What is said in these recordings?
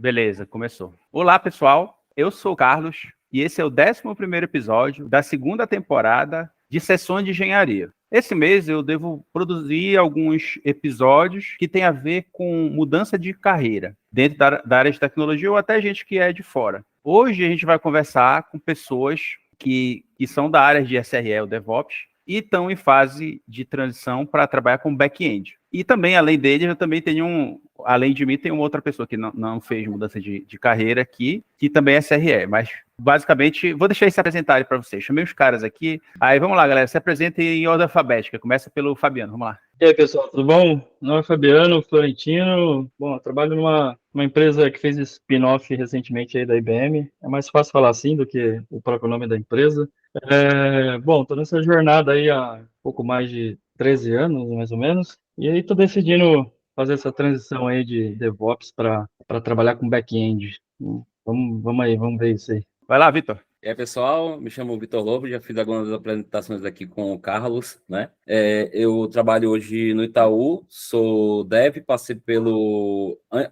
Beleza, começou. Olá, pessoal. Eu sou o Carlos e esse é o 11º episódio da segunda temporada de Sessões de Engenharia. Esse mês eu devo produzir alguns episódios que têm a ver com mudança de carreira dentro da área de tecnologia ou até gente que é de fora. Hoje a gente vai conversar com pessoas que são da área de SRE, o DevOps, e estão em fase de transição para trabalhar com back-end. E também, além deles, eu também tenho além de mim, tem uma outra pessoa que não fez mudança de carreira aqui, que também é SRE, mas basicamente, vou deixar eles se apresentarem para vocês. Chamei os caras aqui. Aí, vamos lá, galera, se apresentem em ordem alfabética. Começa pelo Fabiano, vamos lá. E aí, pessoal, tudo bom? Meu nome é Fabiano Florentino. Bom, eu trabalho numa empresa que fez spin-off recentemente aí da IBM. É mais fácil falar assim do que o próprio nome da empresa. Bom, estou nessa jornada aí há pouco mais de 13 anos, mais ou menos. E aí estou decidindo fazer essa transição aí de DevOps para trabalhar com back-end. Vamos aí, vamos ver isso aí. Vai lá, Vitor. E aí, pessoal, me chamo Vitor Lobo, já fiz algumas apresentações aqui com o Carlos, né? Eu trabalho hoje no Itaú, sou dev, passei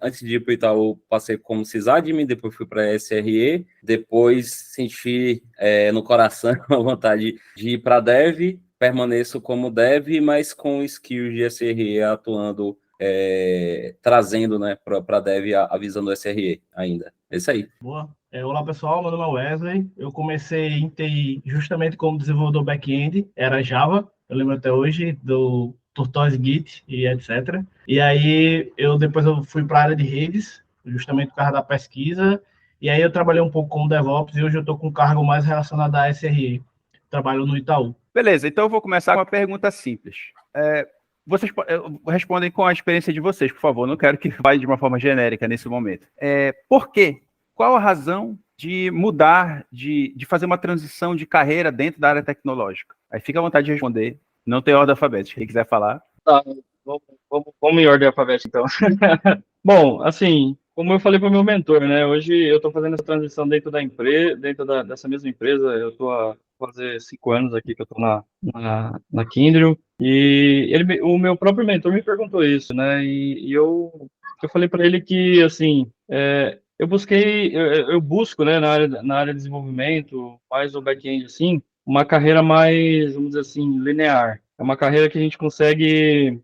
antes de ir para o Itaú, passei como sysadmin, depois fui para a SRE, depois senti no coração a vontade de ir para dev, permaneço como dev, mas com skills de SRE atuando, trazendo, né, para dev a visão do SRE ainda. É isso aí. Boa. Olá, pessoal, meu nome é Wesley. Eu comecei em TI justamente como desenvolvedor back-end, era Java, eu lembro até hoje, do Tortoise Git e etc. E aí, depois eu fui para a área de redes, justamente por causa da pesquisa, e aí eu trabalhei um pouco como DevOps e hoje eu estou com um cargo mais relacionado à SRE. Trabalho no Itaú. Beleza, então eu vou começar com uma pergunta simples. Vocês respondem com a experiência de vocês, por favor. Não quero que vá de uma forma genérica nesse momento. Por quê? Qual a razão de mudar, de fazer uma transição de carreira dentro da área tecnológica? Aí fica à vontade de responder. Não tem ordem alfabética. Quem quiser falar. Tá, vamos em ordem alfabética, então. Bom, assim, como eu falei para o meu mentor, né? Hoje eu estou fazendo essa transição dentro da empresa, dessa mesma empresa. Eu estou há fazer 5 anos aqui que eu estou na Kyndryl. E o meu próprio mentor me perguntou isso, né? E eu falei para ele que, assim, eu busco, né, na área de desenvolvimento, mais o back-end, assim, uma carreira mais, vamos dizer assim, linear. É uma carreira que a gente consegue,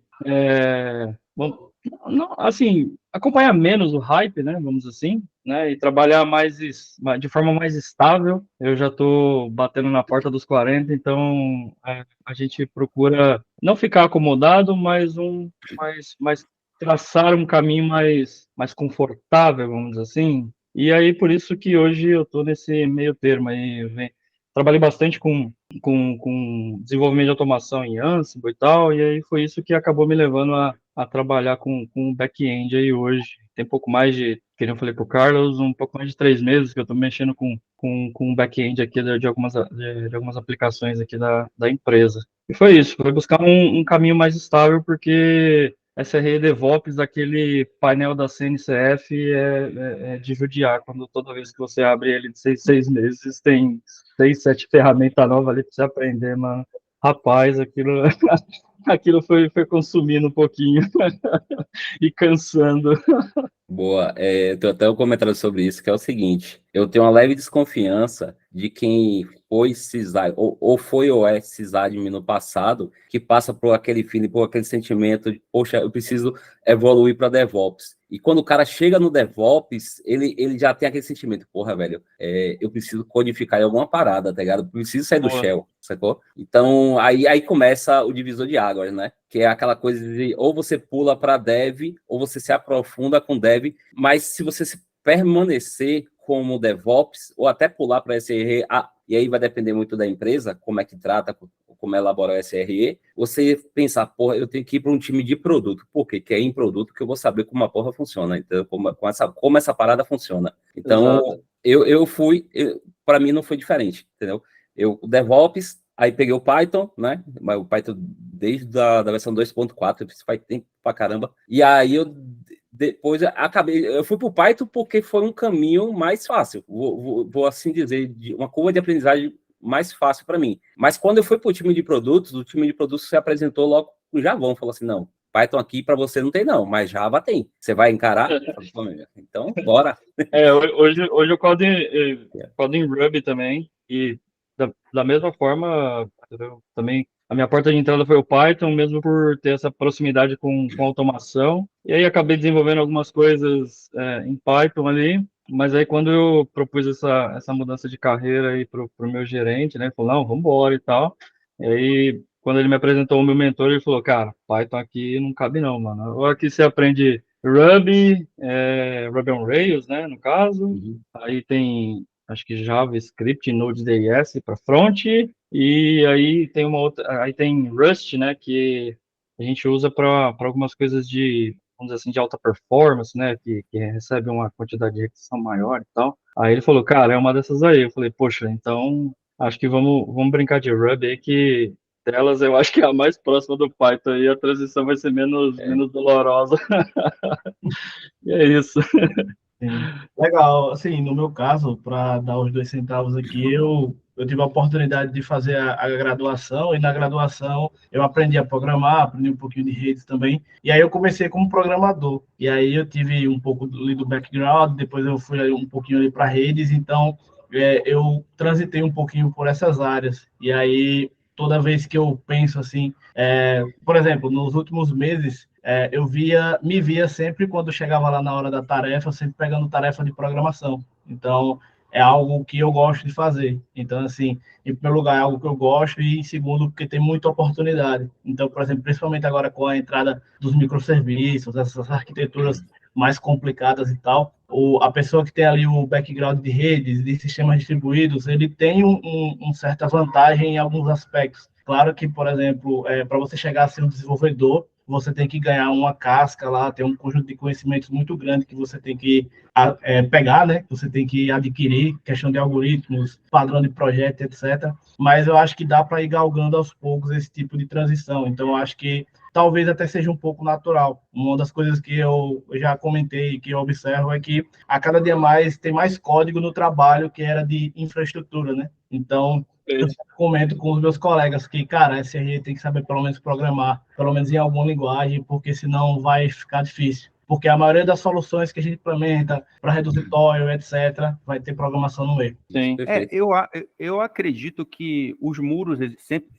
assim, acompanhar menos o hype, né, vamos dizer assim, né, e trabalhar de forma mais estável. Eu já estou batendo na porta dos 40, então a gente procura não ficar acomodado, mas traçar um caminho mais confortável, vamos dizer assim. E aí, por isso que hoje eu estou nesse meio termo aí. Trabalhei bastante com desenvolvimento de automação em Ansible e tal, e aí foi isso que acabou me levando a trabalhar com back-end aí hoje. Tem pouco mais de, que eu falei para o Carlos, um pouco mais de 3 meses que eu estou mexendo com back-end aqui de algumas aplicações aqui da empresa. E foi isso, foi buscar um caminho mais estável, porque SRE DevOps, aquele painel da CNCF é de judiar, quando toda vez que você abre ele de 6 meses, tem 6, 7 ferramentas novas ali para você aprender, mano. Rapaz, aquilo foi consumindo um pouquinho e cansando. Boa, eu tenho até um comentário sobre isso, que é o seguinte: eu tenho uma leve desconfiança de quem foi sysadmin, ou foi ou é sysadmin no passado, que passa por aquele feeling, por aquele sentimento de, poxa, eu preciso evoluir para DevOps. E quando o cara chega no DevOps, ele já tem aquele sentimento, porra, velho, eu preciso codificar em alguma parada, tá ligado? Eu preciso sair do shell, sacou? Então, aí começa o divisor de águas, né? Que é aquela coisa de ou você pula para dev, ou você se aprofunda com dev, mas se você permanecer como DevOps, ou até pular para SRE, e aí vai depender muito da empresa, como é que trata, como elabora o SRE, você pensar, porra, eu tenho que ir para um time de produto. Por quê? Que é em produto que eu vou saber como a porra funciona, então, como essa parada funciona. Então, para mim não foi diferente, entendeu? O DevOps, aí peguei o Python, né? Mas o Python desde a versão 2.4, isso faz tempo pra caramba. E aí depois eu fui para o Python porque foi um caminho mais fácil, vou assim dizer, uma curva de aprendizagem mais fácil para mim. Mas quando eu fui para o time de produtos, o time de produtos se apresentou logo com o Javão, falou assim, não, Python aqui para você não tem não, mas Java tem. Você vai encarar? Então, bora. Hoje eu codo em Ruby também, e da mesma forma, também a minha porta de entrada foi o Python, mesmo por ter essa proximidade com automação. E aí acabei desenvolvendo algumas coisas em Python ali, mas aí quando eu propus essa mudança de carreira aí pro meu gerente, né, ele falou, não, vamos embora e tal. E aí, quando ele me apresentou o meu mentor, ele falou, cara, Python aqui não cabe não, mano. Ou aqui você aprende Ruby, Ruby on Rails, né, no caso. Aí tem, acho que JavaScript, Node.js para front, e aí tem uma outra, aí tem Rust, né, que a gente usa para algumas coisas de, vamos dizer assim, de alta performance, né, que recebe uma quantidade de requisição maior e tal. Aí ele falou, cara, é uma dessas aí. Eu falei, poxa, então acho que vamos brincar de Ruby aí, que delas eu acho que é a mais próxima do Python, e a transição vai ser menos dolorosa. E é isso. Sim. Legal. Assim, no meu caso, para dar os 2 centavos aqui, eu tive a oportunidade de fazer a graduação, e na graduação eu aprendi a programar, aprendi um pouquinho de redes também, e aí eu comecei como programador. E aí eu tive um pouco ali do background, depois eu fui ali um pouquinho ali para redes, então eu transitei um pouquinho por essas áreas. E aí, toda vez que eu penso assim, por exemplo, nos últimos meses, me via sempre quando chegava lá na hora da tarefa, sempre pegando tarefa de programação. Então, é algo que eu gosto de fazer. Então, assim, em primeiro lugar, é algo que eu gosto, e em segundo, porque tem muita oportunidade. Então, por exemplo, principalmente agora com a entrada dos microserviços, essas arquiteturas mais complicadas e tal, a pessoa que tem ali o background de redes, de sistemas distribuídos, ele tem uma certa vantagem em alguns aspectos. Claro que, por exemplo, para você chegar a ser um desenvolvedor, você tem que ganhar uma casca lá, tem um conjunto de conhecimentos muito grande que você tem que pegar, né? Você tem que adquirir, questão de algoritmos, padrão de projeto, etc. Mas eu acho que dá para ir galgando aos poucos esse tipo de transição. Então, eu acho que talvez até seja um pouco natural. Uma das coisas que eu já comentei, que eu observo, é que a cada dia mais tem mais código no trabalho que era de infraestrutura, né? Então, eu comento com os meus colegas que, cara, SRE tem que saber pelo menos programar, pelo menos em alguma linguagem, porque senão vai ficar difícil. Porque a maioria das soluções que a gente implementa para reduzir toil, etc., vai ter programação no meio. Sim. Eu acredito que os muros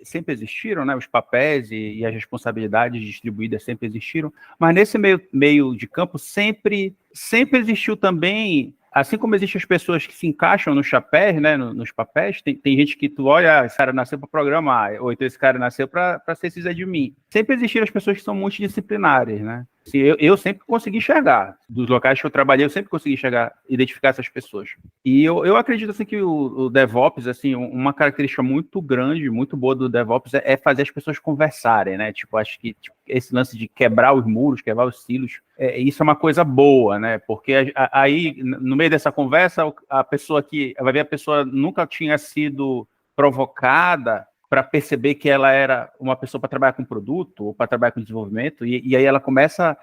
sempre existiram, né? Os papéis e as responsabilidades distribuídas sempre existiram, mas nesse meio de campo sempre existiu também. Assim como existem as pessoas que se encaixam nos chapéus, né, nos papéis, tem gente que tu olha, esse cara nasceu para programar, ou então esse cara nasceu para ser sysadmin. Sempre existiram as pessoas que são multidisciplinares, né? Assim, eu sempre consegui enxergar. Dos locais que eu trabalhei, eu sempre consegui enxergar, identificar essas pessoas. E eu acredito assim, que o DevOps, assim, uma característica muito grande, muito boa do DevOps é fazer as pessoas conversarem, né? Tipo, acho que esse lance de quebrar os muros, quebrar os silos, isso é uma coisa boa, né? Porque aí, no meio dessa conversa, a pessoa vai ver, a pessoa nunca tinha sido provocada para perceber que ela era uma pessoa para trabalhar com produto ou para trabalhar com desenvolvimento, e aí ela começa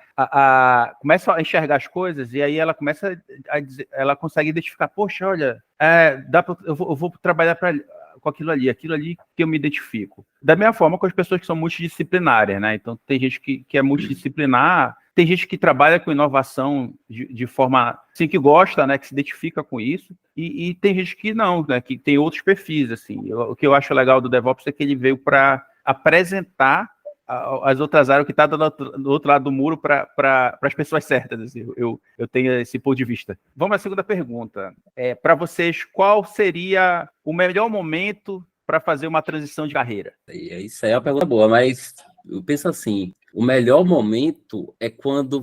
começa a enxergar as coisas, e aí ela começa ela consegue identificar, poxa, olha, eu vou trabalhar com aquilo ali que eu me identifico. Da mesma forma com as pessoas que são multidisciplinares, né? Então tem gente que é multidisciplinar, tem gente que trabalha com inovação de forma assim, que gosta, né, que se identifica com isso, e tem gente que não, né, que tem outros perfis, assim. O que eu acho legal do DevOps é que ele veio para apresentar as outras áreas, que está do outro lado do muro para as pessoas certas. Assim. Eu tenho esse ponto de vista. Vamos à segunda pergunta. Para vocês, qual seria o melhor momento para fazer uma transição de carreira? Isso aí é uma pergunta boa, mas eu penso assim, o melhor momento é quando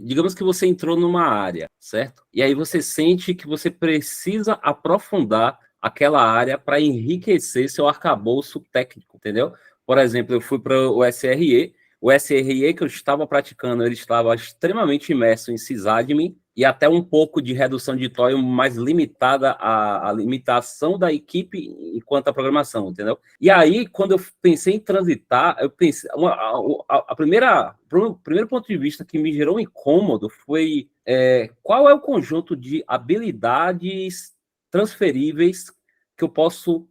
digamos que você entrou numa área, certo? E aí você sente que você precisa aprofundar aquela área para enriquecer seu arcabouço técnico, entendeu? Por exemplo, eu fui para o SRE que eu estava praticando, ele estava extremamente imerso em sysadmin, e até um pouco de redução de toil mais limitada à limitação da equipe enquanto a programação, entendeu? E aí, quando eu pensei em transitar, eu pensei, o primeiro ponto de vista que me gerou um incômodo foi qual é o conjunto de habilidades transferíveis que eu posso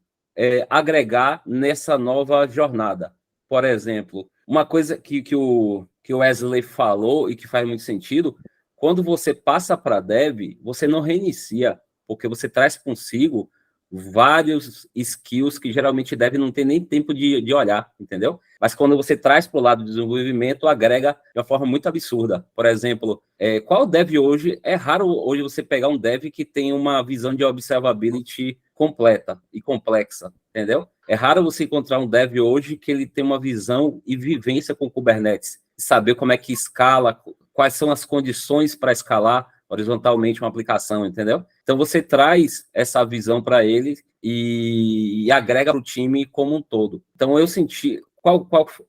agregar nessa nova jornada. Por exemplo, uma coisa que o Wesley falou e que faz muito sentido, quando você passa para dev, você não reinicia, porque você traz consigo vários skills que geralmente dev não tem nem tempo de olhar, entendeu? Mas quando você traz para o lado do desenvolvimento, agrega de uma forma muito absurda. Por exemplo, qual dev hoje? É raro hoje você pegar um dev que tem uma visão de observability completa e complexa, entendeu? É raro você encontrar um dev hoje que ele tem uma visão e vivência com Kubernetes, saber como é que escala, quais são as condições para escalar horizontalmente uma aplicação, entendeu? Então você traz essa visão para ele e agrega para o time como um todo. Então eu senti,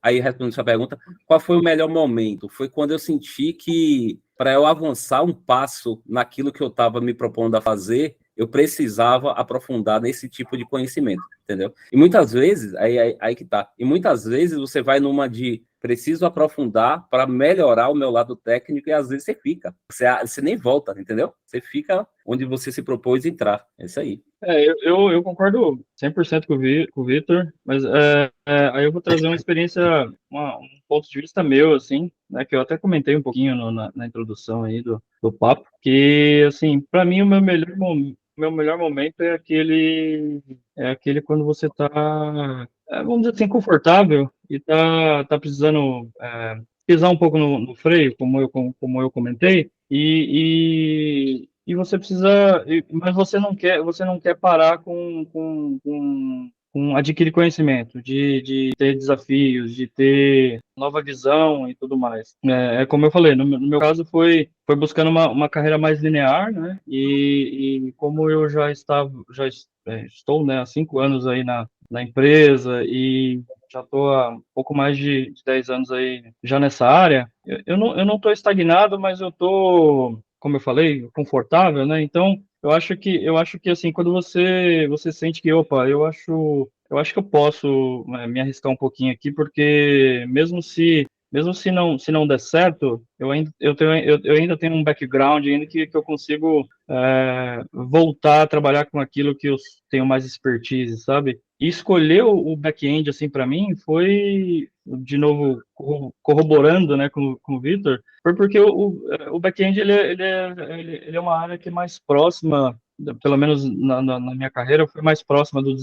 aí respondendo a sua pergunta, qual foi o melhor momento? Foi quando eu senti que para eu avançar um passo naquilo que eu estava me propondo a fazer, eu precisava aprofundar nesse tipo de conhecimento, entendeu? E muitas vezes, aí que tá, e muitas vezes você vai numa de preciso aprofundar para melhorar o meu lado técnico e às vezes você fica, você nem volta, entendeu? Você fica onde você se propôs entrar, é isso aí. Eu concordo 100% com o Vitor, mas aí eu vou trazer uma experiência, um ponto de vista meu, assim, né, que eu até comentei um pouquinho na introdução aí do papo, que, assim, para mim o meu melhor momento é aquele quando você tá, vamos dizer assim, confortável e tá precisando pisar um pouco no freio, como eu comentei, e você precisa, mas você não quer parar com adquirir conhecimento, de ter desafios, de ter nova visão e tudo mais. Como eu falei, no meu caso foi buscando uma carreira mais linear, né? E como eu estou, né, há 5 anos aí na empresa e já estou há um pouco mais de 10 anos aí já nessa área, eu não estou estagnado, mas eu estou, como eu falei, confortável, né? Então, eu acho que assim, quando você sente que, opa, eu acho que eu posso me arriscar um pouquinho aqui, porque se não der certo, eu ainda tenho um background ainda que eu consigo voltar a trabalhar com aquilo que eu tenho mais expertise, sabe? E escolher o back-end, assim, para mim, foi, de novo, corroborando, né, com o Vitor, foi porque o back-end, ele é uma área que é mais próxima, pelo menos na minha carreira, foi mais próxima do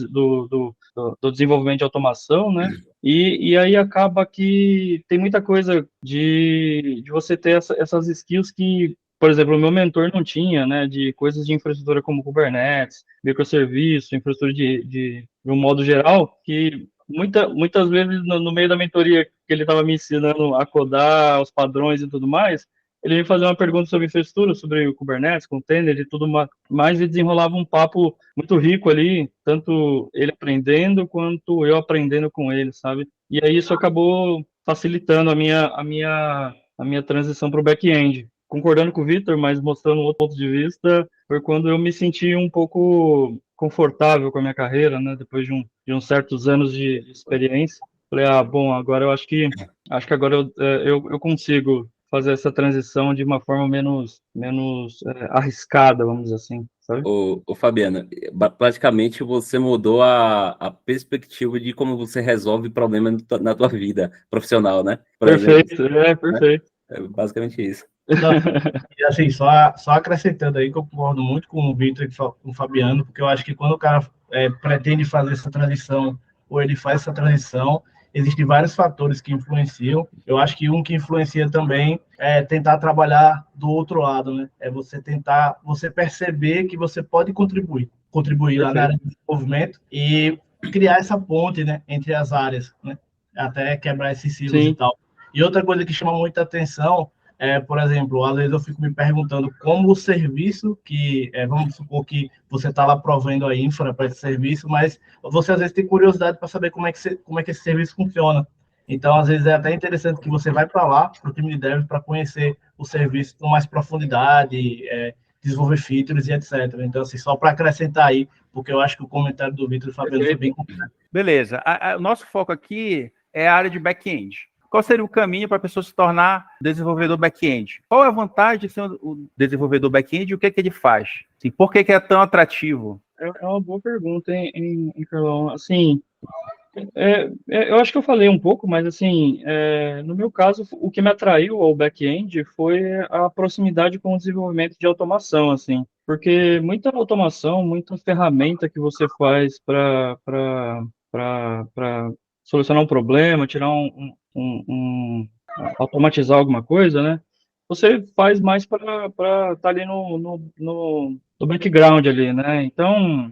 desenvolvimento de automação, né? E aí acaba que tem muita coisa de você ter essas skills que, por exemplo, o meu mentor não tinha, né? De coisas de infraestrutura como Kubernetes, microserviço, infraestrutura de um modo geral, que muitas vezes no meio da mentoria que ele estava me ensinando a codar, os padrões e tudo mais, ele me fazia uma pergunta sobre infraestrutura, sobre o Kubernetes, container e tudo mais, e desenrolava um papo muito rico ali, tanto ele aprendendo quanto eu aprendendo com ele, sabe? E aí isso acabou facilitando a minha transição para o back-end. Concordando com o Vitor, mas mostrando um outro ponto de vista, foi quando eu me senti um pouco confortável com a minha carreira, né? Depois de uns certos anos de experiência. Falei, bom, agora acho que agora eu consigo fazer essa transição de uma forma menos arriscada, vamos dizer assim, sabe? Ô Fabiana, praticamente você mudou a perspectiva de como você resolve problemas na tua vida profissional, né? Por Perfeito, exemplo, perfeito. né? É basicamente isso. Não, e assim, só acrescentando aí que eu concordo muito com o Vitor e com o Fabiano, porque eu acho que quando o cara pretende fazer essa transição, ou ele faz essa transição, existem vários fatores que influenciam. Eu acho que um que influencia também é tentar trabalhar do outro lado, né? É você perceber que você pode contribuir lá na área de desenvolvimento e criar essa ponte, né, entre as áreas, né? Até quebrar esses silos e tal. E outra coisa que chama muita atenção por exemplo, às vezes eu fico me perguntando como o serviço vamos supor que você está lá provendo a infra para esse serviço, mas você às vezes tem curiosidade para saber como é que esse serviço funciona. Então, às vezes é até interessante que você vai para lá, para o time de dev, para conhecer o serviço com mais profundidade, desenvolver features e etc. Então, assim, só para acrescentar aí, porque eu acho que o comentário do Vitor e do Fabiano foi bem completo. Beleza. O nosso foco aqui é a área de back-end. Qual seria o caminho para a pessoa se tornar desenvolvedor back-end? Qual é a vantagem de ser um desenvolvedor back-end e o que ele faz? Assim, por que é tão atrativo? É uma boa pergunta, hein, Carlão? Assim, Eu acho que eu falei um pouco, mas assim, no meu caso, o que me atraiu ao back-end foi a proximidade com o desenvolvimento de automação, assim, porque muita automação, muita ferramenta que você faz para solucionar um problema, tirar automatizar alguma coisa, né? Você faz mais para estar ali no background ali, né? Então,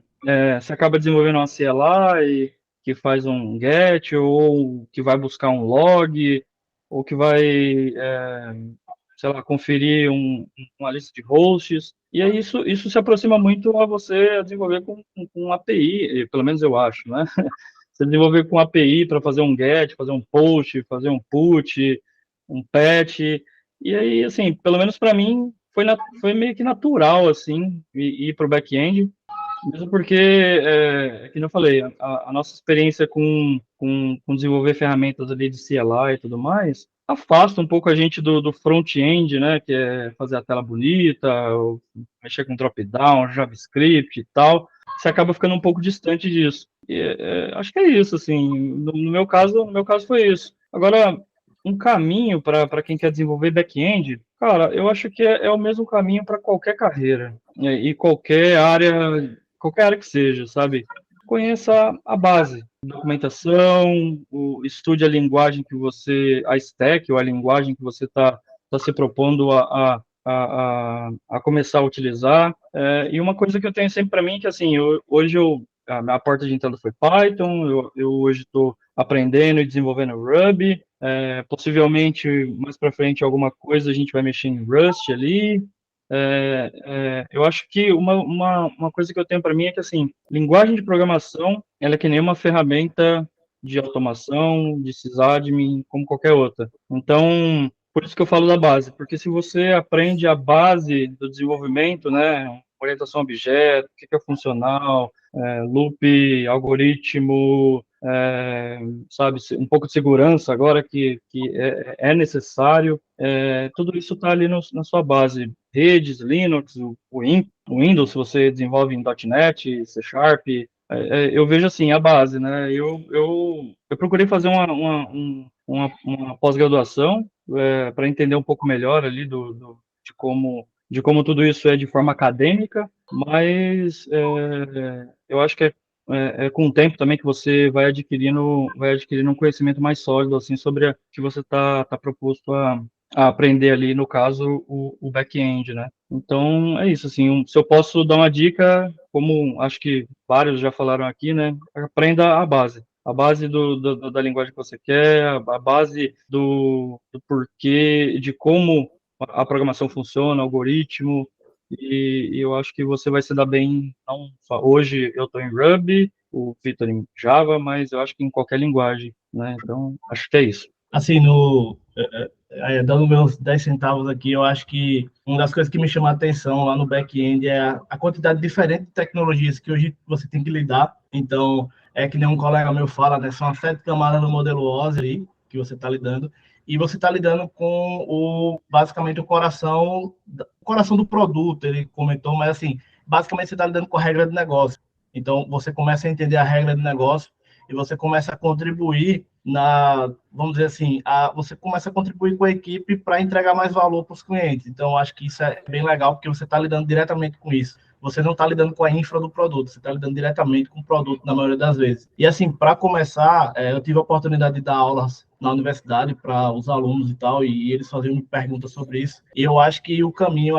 você acaba desenvolvendo uma CLI que faz um get, ou que vai buscar um log, ou que vai, sei lá, conferir uma lista de hosts. E aí isso se aproxima muito a você desenvolver com API, pelo menos eu acho, né? Você desenvolver com API para fazer um get, fazer um post, fazer um put, um patch. E aí, assim, pelo menos para mim, foi meio que natural, assim, ir para o back-end. Mesmo porque, como eu falei, a nossa experiência com desenvolver ferramentas ali de CLI e tudo mais, afasta um pouco a gente do front-end, né, que é fazer a tela bonita, ou mexer com drop-down, JavaScript e tal. Você acaba ficando um pouco distante disso. E, acho que é isso, assim, no meu caso foi isso. Agora, um caminho para quem quer desenvolver back-end, cara, eu acho que é o mesmo caminho para qualquer carreira, e qualquer área que seja, sabe? Conheça a base, documentação, estude a linguagem a stack, ou a linguagem que você tá se propondo a começar a utilizar. E uma coisa que eu tenho sempre para mim é que, assim, hoje a minha porta de entrada foi Python, eu hoje estou aprendendo e desenvolvendo Ruby, possivelmente mais para frente alguma coisa a gente vai mexer em Rust ali. Eu acho que uma coisa que eu tenho para mim é que, assim, linguagem de programação, ela é que nem uma ferramenta de automação, de sysadmin, como qualquer outra. Então, por isso que eu falo da base, porque se você aprende a base do desenvolvimento, né, orientação a objeto, o que é funcional, loop, algoritmo, sabe, um pouco de segurança agora que é necessário, tudo isso está ali na sua base. Redes, Linux, o Windows, se você desenvolve em .NET, C Sharp, eu vejo assim, a base, né? Eu procurei fazer uma pós-graduação para entender um pouco melhor ali de como tudo isso é de forma acadêmica, mas eu acho que é com o tempo também que você vai adquirindo um conhecimento mais sólido assim sobre o que você tá proposto a aprender ali, no caso, o back-end, né? Então, é isso, assim, se eu posso dar uma dica, como acho que vários já falaram aqui, né? Aprenda a base. A base da linguagem que você quer, a base do porquê, de como a programação funciona, o algoritmo, e eu acho que você vai se dar bem, não só hoje eu estou em Ruby, o Victor em Java, mas eu acho que em qualquer linguagem, né? Então, acho que é isso. Assim, dando meus 10 centavos aqui, eu acho que uma das coisas que me chama a atenção lá no back-end é a quantidade diferente de tecnologias que hoje você tem que lidar. Então, é que nem um colega meu fala, né? São as 7 camadas do modelo OSI aí, que você está lidando, e você está lidando com basicamente o coração do produto, ele comentou, mas assim, basicamente você está lidando com a regra de negócio. Então, você começa a entender a regra de negócio e você começa a contribuir vamos dizer assim, você começa a contribuir com a equipe para entregar mais valor para os clientes. Então, acho que isso é bem legal, porque você está lidando diretamente com isso. Você não está lidando com a infra do produto, você está lidando diretamente com o produto na maioria das vezes. E assim, para começar, eu tive a oportunidade de dar aulas na universidade para os alunos e tal, e eles faziam perguntas sobre isso. E eu acho que o caminho,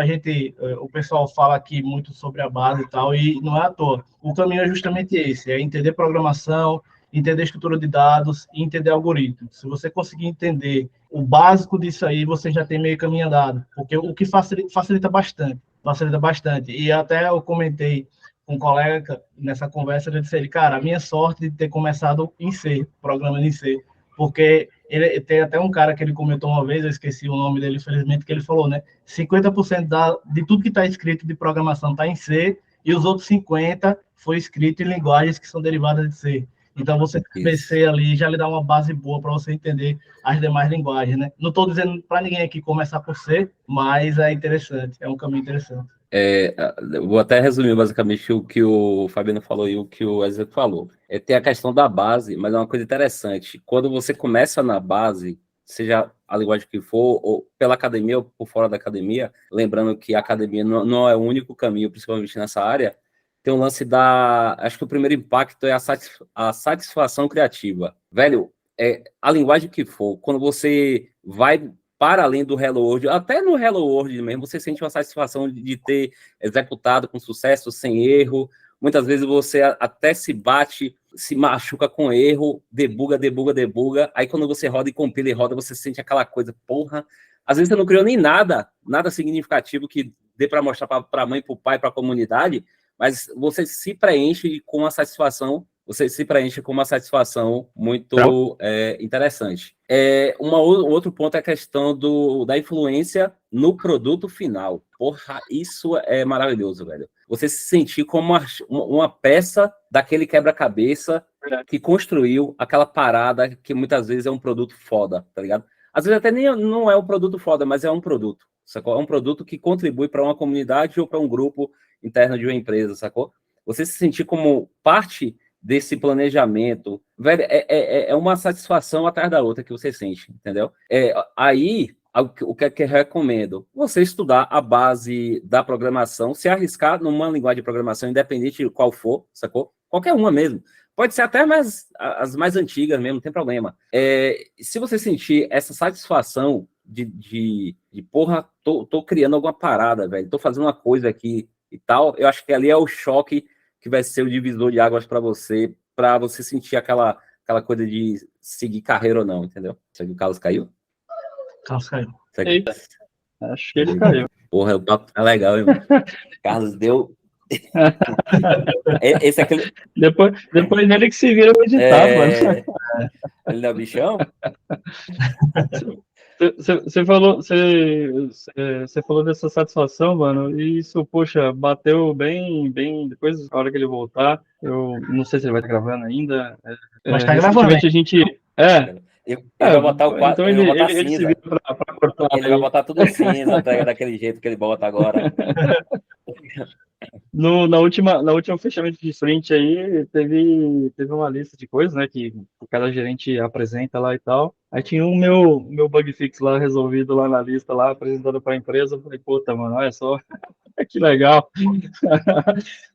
o pessoal fala aqui muito sobre a base e tal, e não é à toa. O caminho é justamente esse, é entender programação, entender estrutura de dados e entender algoritmos. Se você conseguir entender o básico disso aí, você já tem meio caminho andado, porque o que facilita bastante. E até eu comentei com um colega nessa conversa, eu disse ele, cara, a minha sorte de ter começado em C, programando em C, porque tem até um cara que ele comentou uma vez, eu esqueci o nome dele, infelizmente, que ele falou, né, 50% de tudo que está escrito de programação está em C, e os outros 50% foi escrito em linguagens que são derivadas de C. Então, você crescer ali já lhe dá uma base boa para você entender as demais linguagens, né? Não estou dizendo para ninguém aqui começar por C, mas é interessante, é um caminho interessante. Eu vou até resumir basicamente o que o Fabiano falou e o que o Wesley falou. Tem a questão da base, mas é uma coisa interessante. Quando você começa na base, seja a linguagem que for, ou pela academia ou por fora da academia, lembrando que a academia não é o único caminho, principalmente nessa área, tem um lance da... Acho que o primeiro impacto é a satisfação criativa. Velho, a linguagem que for, quando você vai para além do Hello World, até no Hello World mesmo, você sente uma satisfação de ter executado com sucesso, sem erro. Muitas vezes você até se bate, se machuca com erro, debuga. Aí quando você roda e compila e roda, você sente aquela coisa, porra. Às vezes você não criou nem nada significativo que dê para mostrar para a mãe, para o pai, para a comunidade, mas você se preenche com uma satisfação. Você se preenche com uma satisfação muito interessante. Outro ponto é a questão da influência no produto final. Porra, isso é maravilhoso, velho. Você se sentir como uma peça daquele quebra-cabeça que construiu aquela parada que muitas vezes é um produto foda, tá ligado? Às vezes até nem não é um produto foda, mas é um produto, sacou? É um produto que contribui para uma comunidade ou para um grupo interno de uma empresa, sacou? Você se sentir como parte desse planejamento, velho, é uma satisfação atrás da outra que você sente, entendeu? Aí, o que é que eu recomendo? Você estudar a base da programação, se arriscar numa linguagem de programação, independente de qual for, sacou? Qualquer uma mesmo. Pode ser até as mais antigas mesmo, não tem problema. Se você sentir essa satisfação de porra, tô criando alguma parada, velho, tô fazendo uma coisa aqui e tal, eu acho que ali é o choque que vai ser o divisor de águas para você sentir aquela coisa de seguir carreira ou não, entendeu? Será que o Carlos caiu? Carlos caiu. Eita, acho que ele caiu. Porra, o papo tá legal, hein, mano? Carlos deu... Esse é aquele... Depois dele que se vira pra editar, mano. Ele não é o bichão? Você falou dessa satisfação, mano, e isso, poxa, bateu bem, depois, na hora que ele voltar, eu não sei se ele vai estar gravando ainda. Mas tá gravando, né? A gente... Ele vai botar o quadro, então ele vai botar ele se cinza. vira pra cortar. Ele vai botar tudo cinza, daquele jeito que ele bota agora. Na última fechamento de frente aí, teve uma lista de coisas, né, que cada gerente apresenta lá e tal. Aí tinha o meu bug fix lá resolvido lá na lista, lá apresentado para a empresa. Eu falei, puta, mano, olha só, que legal.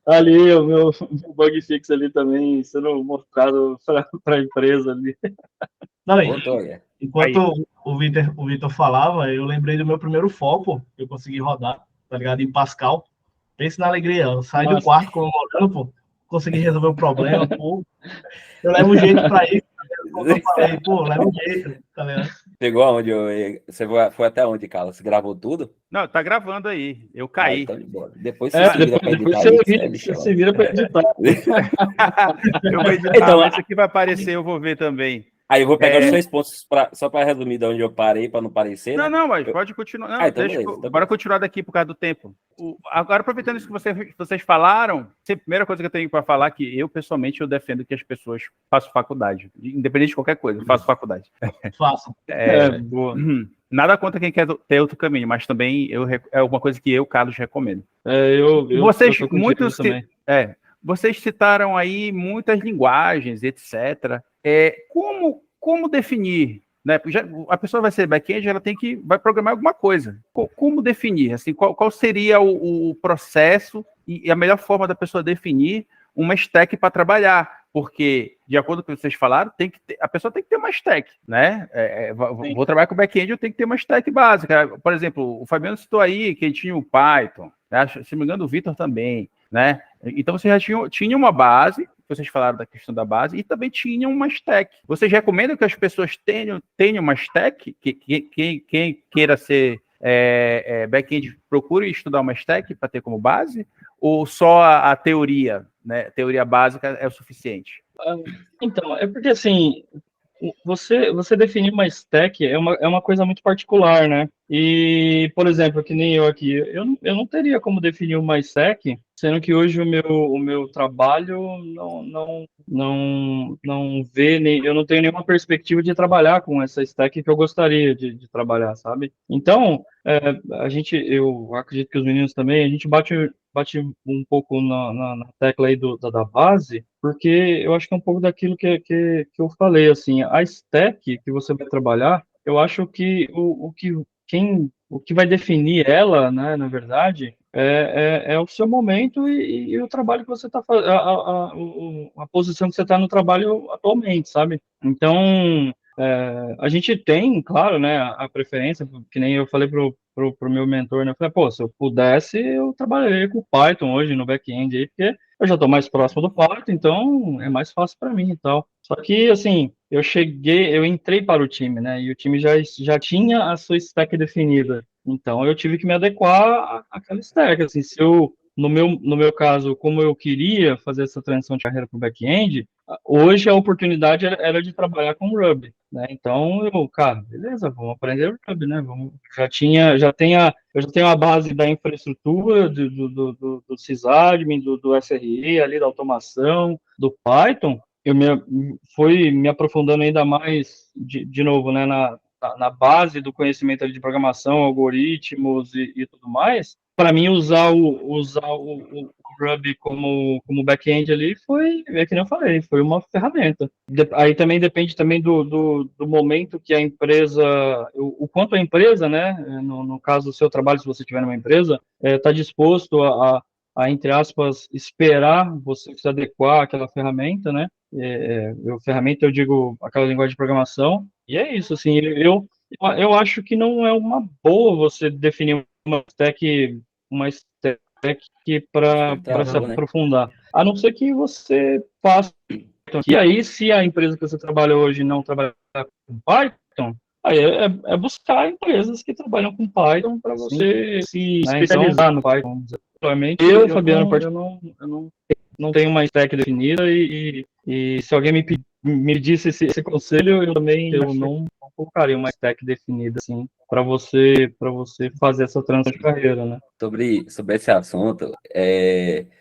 Ali, o meu bug fix ali também sendo mostrado para a empresa ali. Não, enquanto o Vitor falava, eu lembrei do meu primeiro foco que eu consegui rodar, tá ligado? Em Pascal. Pense na alegria, eu saí do quarto comemorando, pô, consegui resolver o problema, pô. Eu levo um jeito pra isso, como eu falei, pô, leva um jeito, tá ligado? Chegou aonde? Você foi até onde, Carlos? Você gravou tudo? Não, tá gravando aí. Eu caí. Então, depois você se vira pra editar. Você vira pra editar. Eu vou editar, então, mas isso aqui vai aparecer, eu vou ver também. Aí eu vou pegar os 3 pontos só para resumir de onde eu parei, para não parecer. Né? Não, mas pode continuar. Não, então bora continuar daqui por causa do tempo. Agora, aproveitando isso que vocês falaram, a primeira coisa que eu tenho para falar é que eu, pessoalmente, eu defendo que as pessoas façam faculdade. Independente de qualquer coisa, eu faço faculdade. Façam. Boa. Nada contra quem quer ter outro caminho, mas também é uma coisa que eu, Carlos, recomendo. Vocês citaram aí muitas linguagens, etc. Como definir, né? A pessoa vai ser back-end, ela vai programar alguma coisa. Como definir? Assim, qual seria o processo e a melhor forma da pessoa definir uma stack para trabalhar? Porque, de acordo com o que vocês falaram, a pessoa tem que ter uma stack, né? Vou trabalhar com back-end, eu tenho que ter uma stack básica. Por exemplo, o Fabiano citou aí que tinha o Python, né? Se não me engano, o Vitor também, né? Então, vocês já tinham uma base, vocês falaram da questão da base, e também tinham uma stack. Vocês recomendam que as pessoas tenham uma stack? Quem queira ser back-end, procure estudar uma stack para ter como base? Ou só a teoria, né? Teoria básica é o suficiente? Então, é porque assim, você definir uma stack é uma coisa muito particular, né? E, por exemplo, que nem eu aqui, eu não teria como definir uma stack, sendo que hoje o meu trabalho não vê, nem, eu não tenho nenhuma perspectiva de trabalhar com essa stack que eu gostaria de trabalhar, sabe? Então, eu acredito que os meninos também, a gente bate um pouco na tecla aí da base, porque eu acho que é um pouco daquilo que eu falei, assim, a stack que você vai trabalhar, eu acho que o que vai definir ela, né, na verdade, é o seu momento e o trabalho que você está fazendo, a posição que você está no trabalho atualmente, sabe? Então, a gente tem, claro, né, a preferência, que nem eu falei pro meu mentor, né, eu falei, pô, se eu pudesse, eu trabalharia com Python hoje no back-end aí, porque eu já estou mais próximo do Python, então é mais fácil para mim e tal. Só que, assim, eu entrei para o time, né, e o time já tinha a sua stack definida. Então, eu tive que me adequar àquela stack, assim, se eu, no meu caso, como eu queria fazer essa transição de carreira para o back-end, hoje a oportunidade era de trabalhar com Ruby, né? Então, cara, beleza, vamos aprender Ruby, né? Eu já tenho a base da infraestrutura do sysadmin, do SRE, ali da automação, do Python. Fui me aprofundando ainda mais, de novo, né, na base do conhecimento ali de programação, algoritmos e tudo mais. Para mim, usar o Ruby como back-end ali que nem eu falei, foi uma ferramenta. Aí também depende também do momento que a empresa, o quanto a empresa, né, no caso do seu trabalho, se você tiver numa empresa, está disposto entre aspas, esperar você se adequar àquela ferramenta, né? Ferramenta, eu digo, aquela linguagem de programação, e é isso, assim, eu acho que não é uma boa você definir uma stack para se Né? aprofundar, a não ser que você faça. E aí, se a empresa que você trabalha hoje não trabalha com Python, aí é buscar empresas que trabalham com Python para você se especializar no Python. Atualmente, Fabiano, eu não tenho uma stack definida e se alguém me disse esse conselho, eu não colocaria uma stack definida assim para você fazer essa transição de carreira, né? Sobre esse assunto,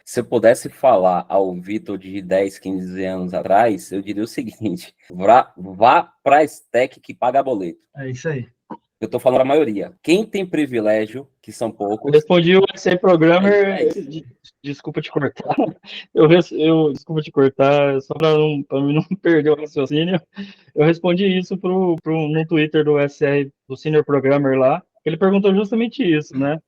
se eu pudesse falar ao Vitor de 10, 15 anos atrás, eu diria o seguinte: vá para a stack que paga boleto. É isso aí. Eu estou falando para a maioria. Quem tem privilégio, que são poucos. Eu respondi o SI Programmer. Desculpa te cortar. Desculpa te cortar, só para não perder o raciocínio. Eu respondi isso no Twitter do SR, do Senior Programmer lá. Ele perguntou justamente isso, né?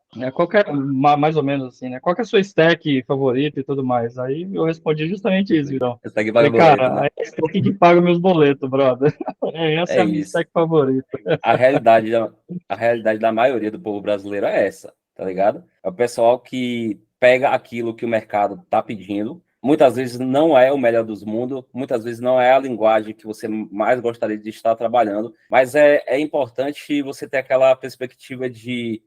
Mais ou menos assim, né? Qual que é a sua stack favorita e tudo mais? Aí eu respondi justamente isso, então. Falei, cara, é a stack que paga meus boletos, brother. Essa é a minha stack favorita. A realidade da maioria do povo brasileiro é essa, tá ligado? É o pessoal que pega aquilo que o mercado tá pedindo. Muitas vezes não é o melhor dos mundos, muitas vezes não é a linguagem que você mais gostaria de estar trabalhando, mas é importante você ter aquela perspectiva de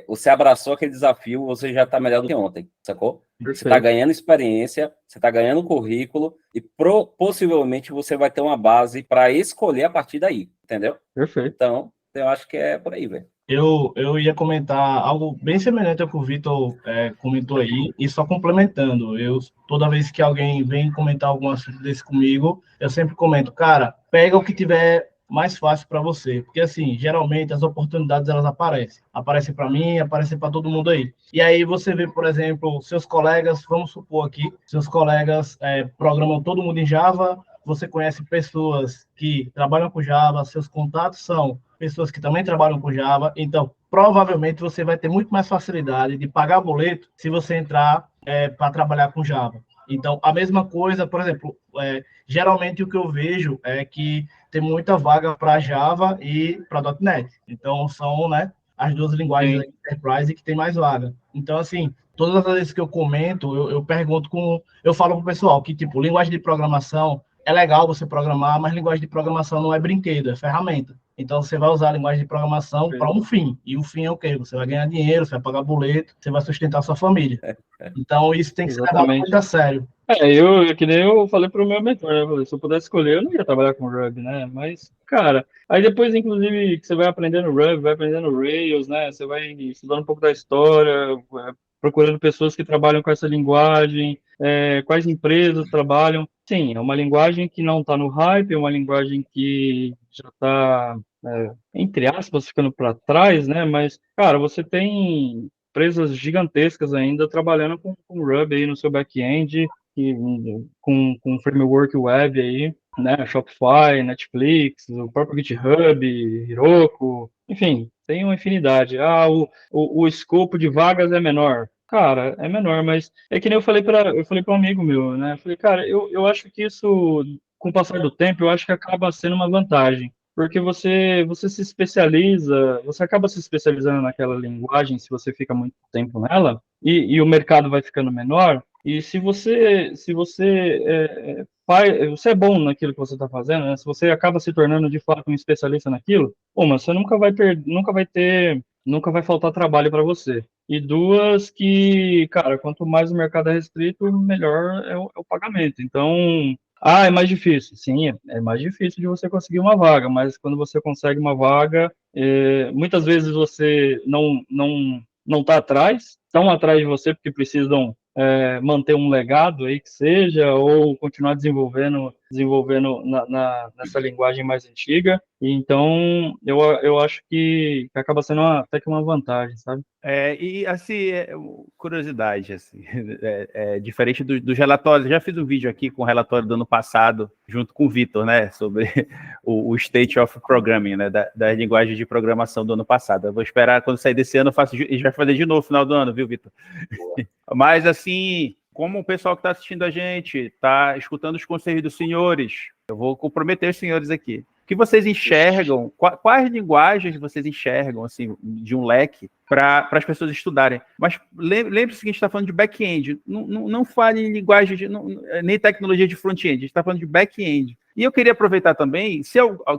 você abraçou aquele desafio, você já está melhor do que ontem, sacou? Perfeito. Você está ganhando experiência, você está ganhando currículo e possivelmente você vai ter uma base para escolher a partir daí, entendeu? Perfeito. Então, eu acho que é por aí, velho. Eu ia comentar algo bem semelhante ao que o Vitor comentou aí, e só complementando. Toda vez que alguém vem comentar algum assunto desse comigo, eu sempre comento, cara, pega o que tiver mais fácil para você, porque assim, geralmente as oportunidades elas aparecem para mim, aparecem para todo mundo aí. E aí você vê, por exemplo, seus colegas, vamos supor aqui, seus colegas programam todo mundo em Java, você conhece pessoas que trabalham com Java, seus contatos são pessoas que também trabalham com Java, então provavelmente você vai ter muito mais facilidade de pagar boleto se você entrar para trabalhar com Java. Então, a mesma coisa, por exemplo, geralmente o que eu vejo é que tem muita vaga para Java e para .NET. Então, são as duas linguagens da Enterprise que tem mais vaga. Então, assim, todas as vezes que eu comento, eu pergunto eu falo para o pessoal que, tipo, linguagem de programação é legal você programar, mas linguagem de programação não é brinquedo, é ferramenta. Então, você vai usar a linguagem de programação para um fim. E o fim é o quê? Você vai ganhar dinheiro, você vai pagar boleto, você vai sustentar a sua família. Então, isso tem que ser levado muito a sério. Que nem eu falei pro meu mentor, né? Eu falei, se eu pudesse escolher, eu não ia trabalhar com Ruby, né? Mas, cara, aí depois, inclusive, que você vai aprendendo Ruby, vai aprendendo Rails, né? Você vai estudando um pouco da história, procurando pessoas que trabalham com essa linguagem, quais empresas trabalham. Sim, é uma linguagem que não está no hype, é uma linguagem que já está, entre aspas, ficando para trás, né? Mas, cara, você tem empresas gigantescas ainda trabalhando com Ruby aí no seu back-end, com framework web aí, né? Shopify, Netflix, o próprio GitHub, Heroku, enfim, tem uma infinidade. O escopo de vagas é menor. Cara, é menor, mas é que nem eu falei para um amigo meu, né? Eu falei, cara, eu acho que isso, com o passar do tempo, eu acho que acaba sendo uma vantagem. Porque você se especializa, você acaba se especializando naquela linguagem se você fica muito tempo nela, e o mercado vai ficando menor. E se você você é bom naquilo que você está fazendo, né? Se você acaba se tornando de fato um especialista naquilo, pô, mas você nunca vai faltar trabalho para você. E duas que, cara, quanto mais o mercado é restrito, melhor é o pagamento. Então, é mais difícil. Sim, é mais difícil de você conseguir uma vaga, mas quando você consegue uma vaga, muitas vezes você não está atrás, estão atrás de você porque precisam manter um legado aí que seja, ou continuar desenvolvendo nessa linguagem mais antiga. E então, eu acho que acaba sendo até que uma vantagem, sabe? E assim, curiosidade, assim, diferente dos relatórios. Eu já fiz um vídeo aqui com o relatório do ano passado, junto com o Vitor, né, sobre o State of Programming, né, das linguagens de programação do ano passado. Eu vou esperar quando sair desse ano, a gente vai fazer de novo no final do ano, viu, Vitor? Mas, assim, como o pessoal que está assistindo a gente está escutando os conselhos dos senhores, eu vou comprometer os senhores aqui. O que vocês enxergam, quais linguagens vocês enxergam, assim, de um leque para as pessoas estudarem? Mas lembre-se que a gente está falando de back-end, não fale em linguagem, nem tecnologia de front-end, a gente está falando de back-end. E eu queria aproveitar também,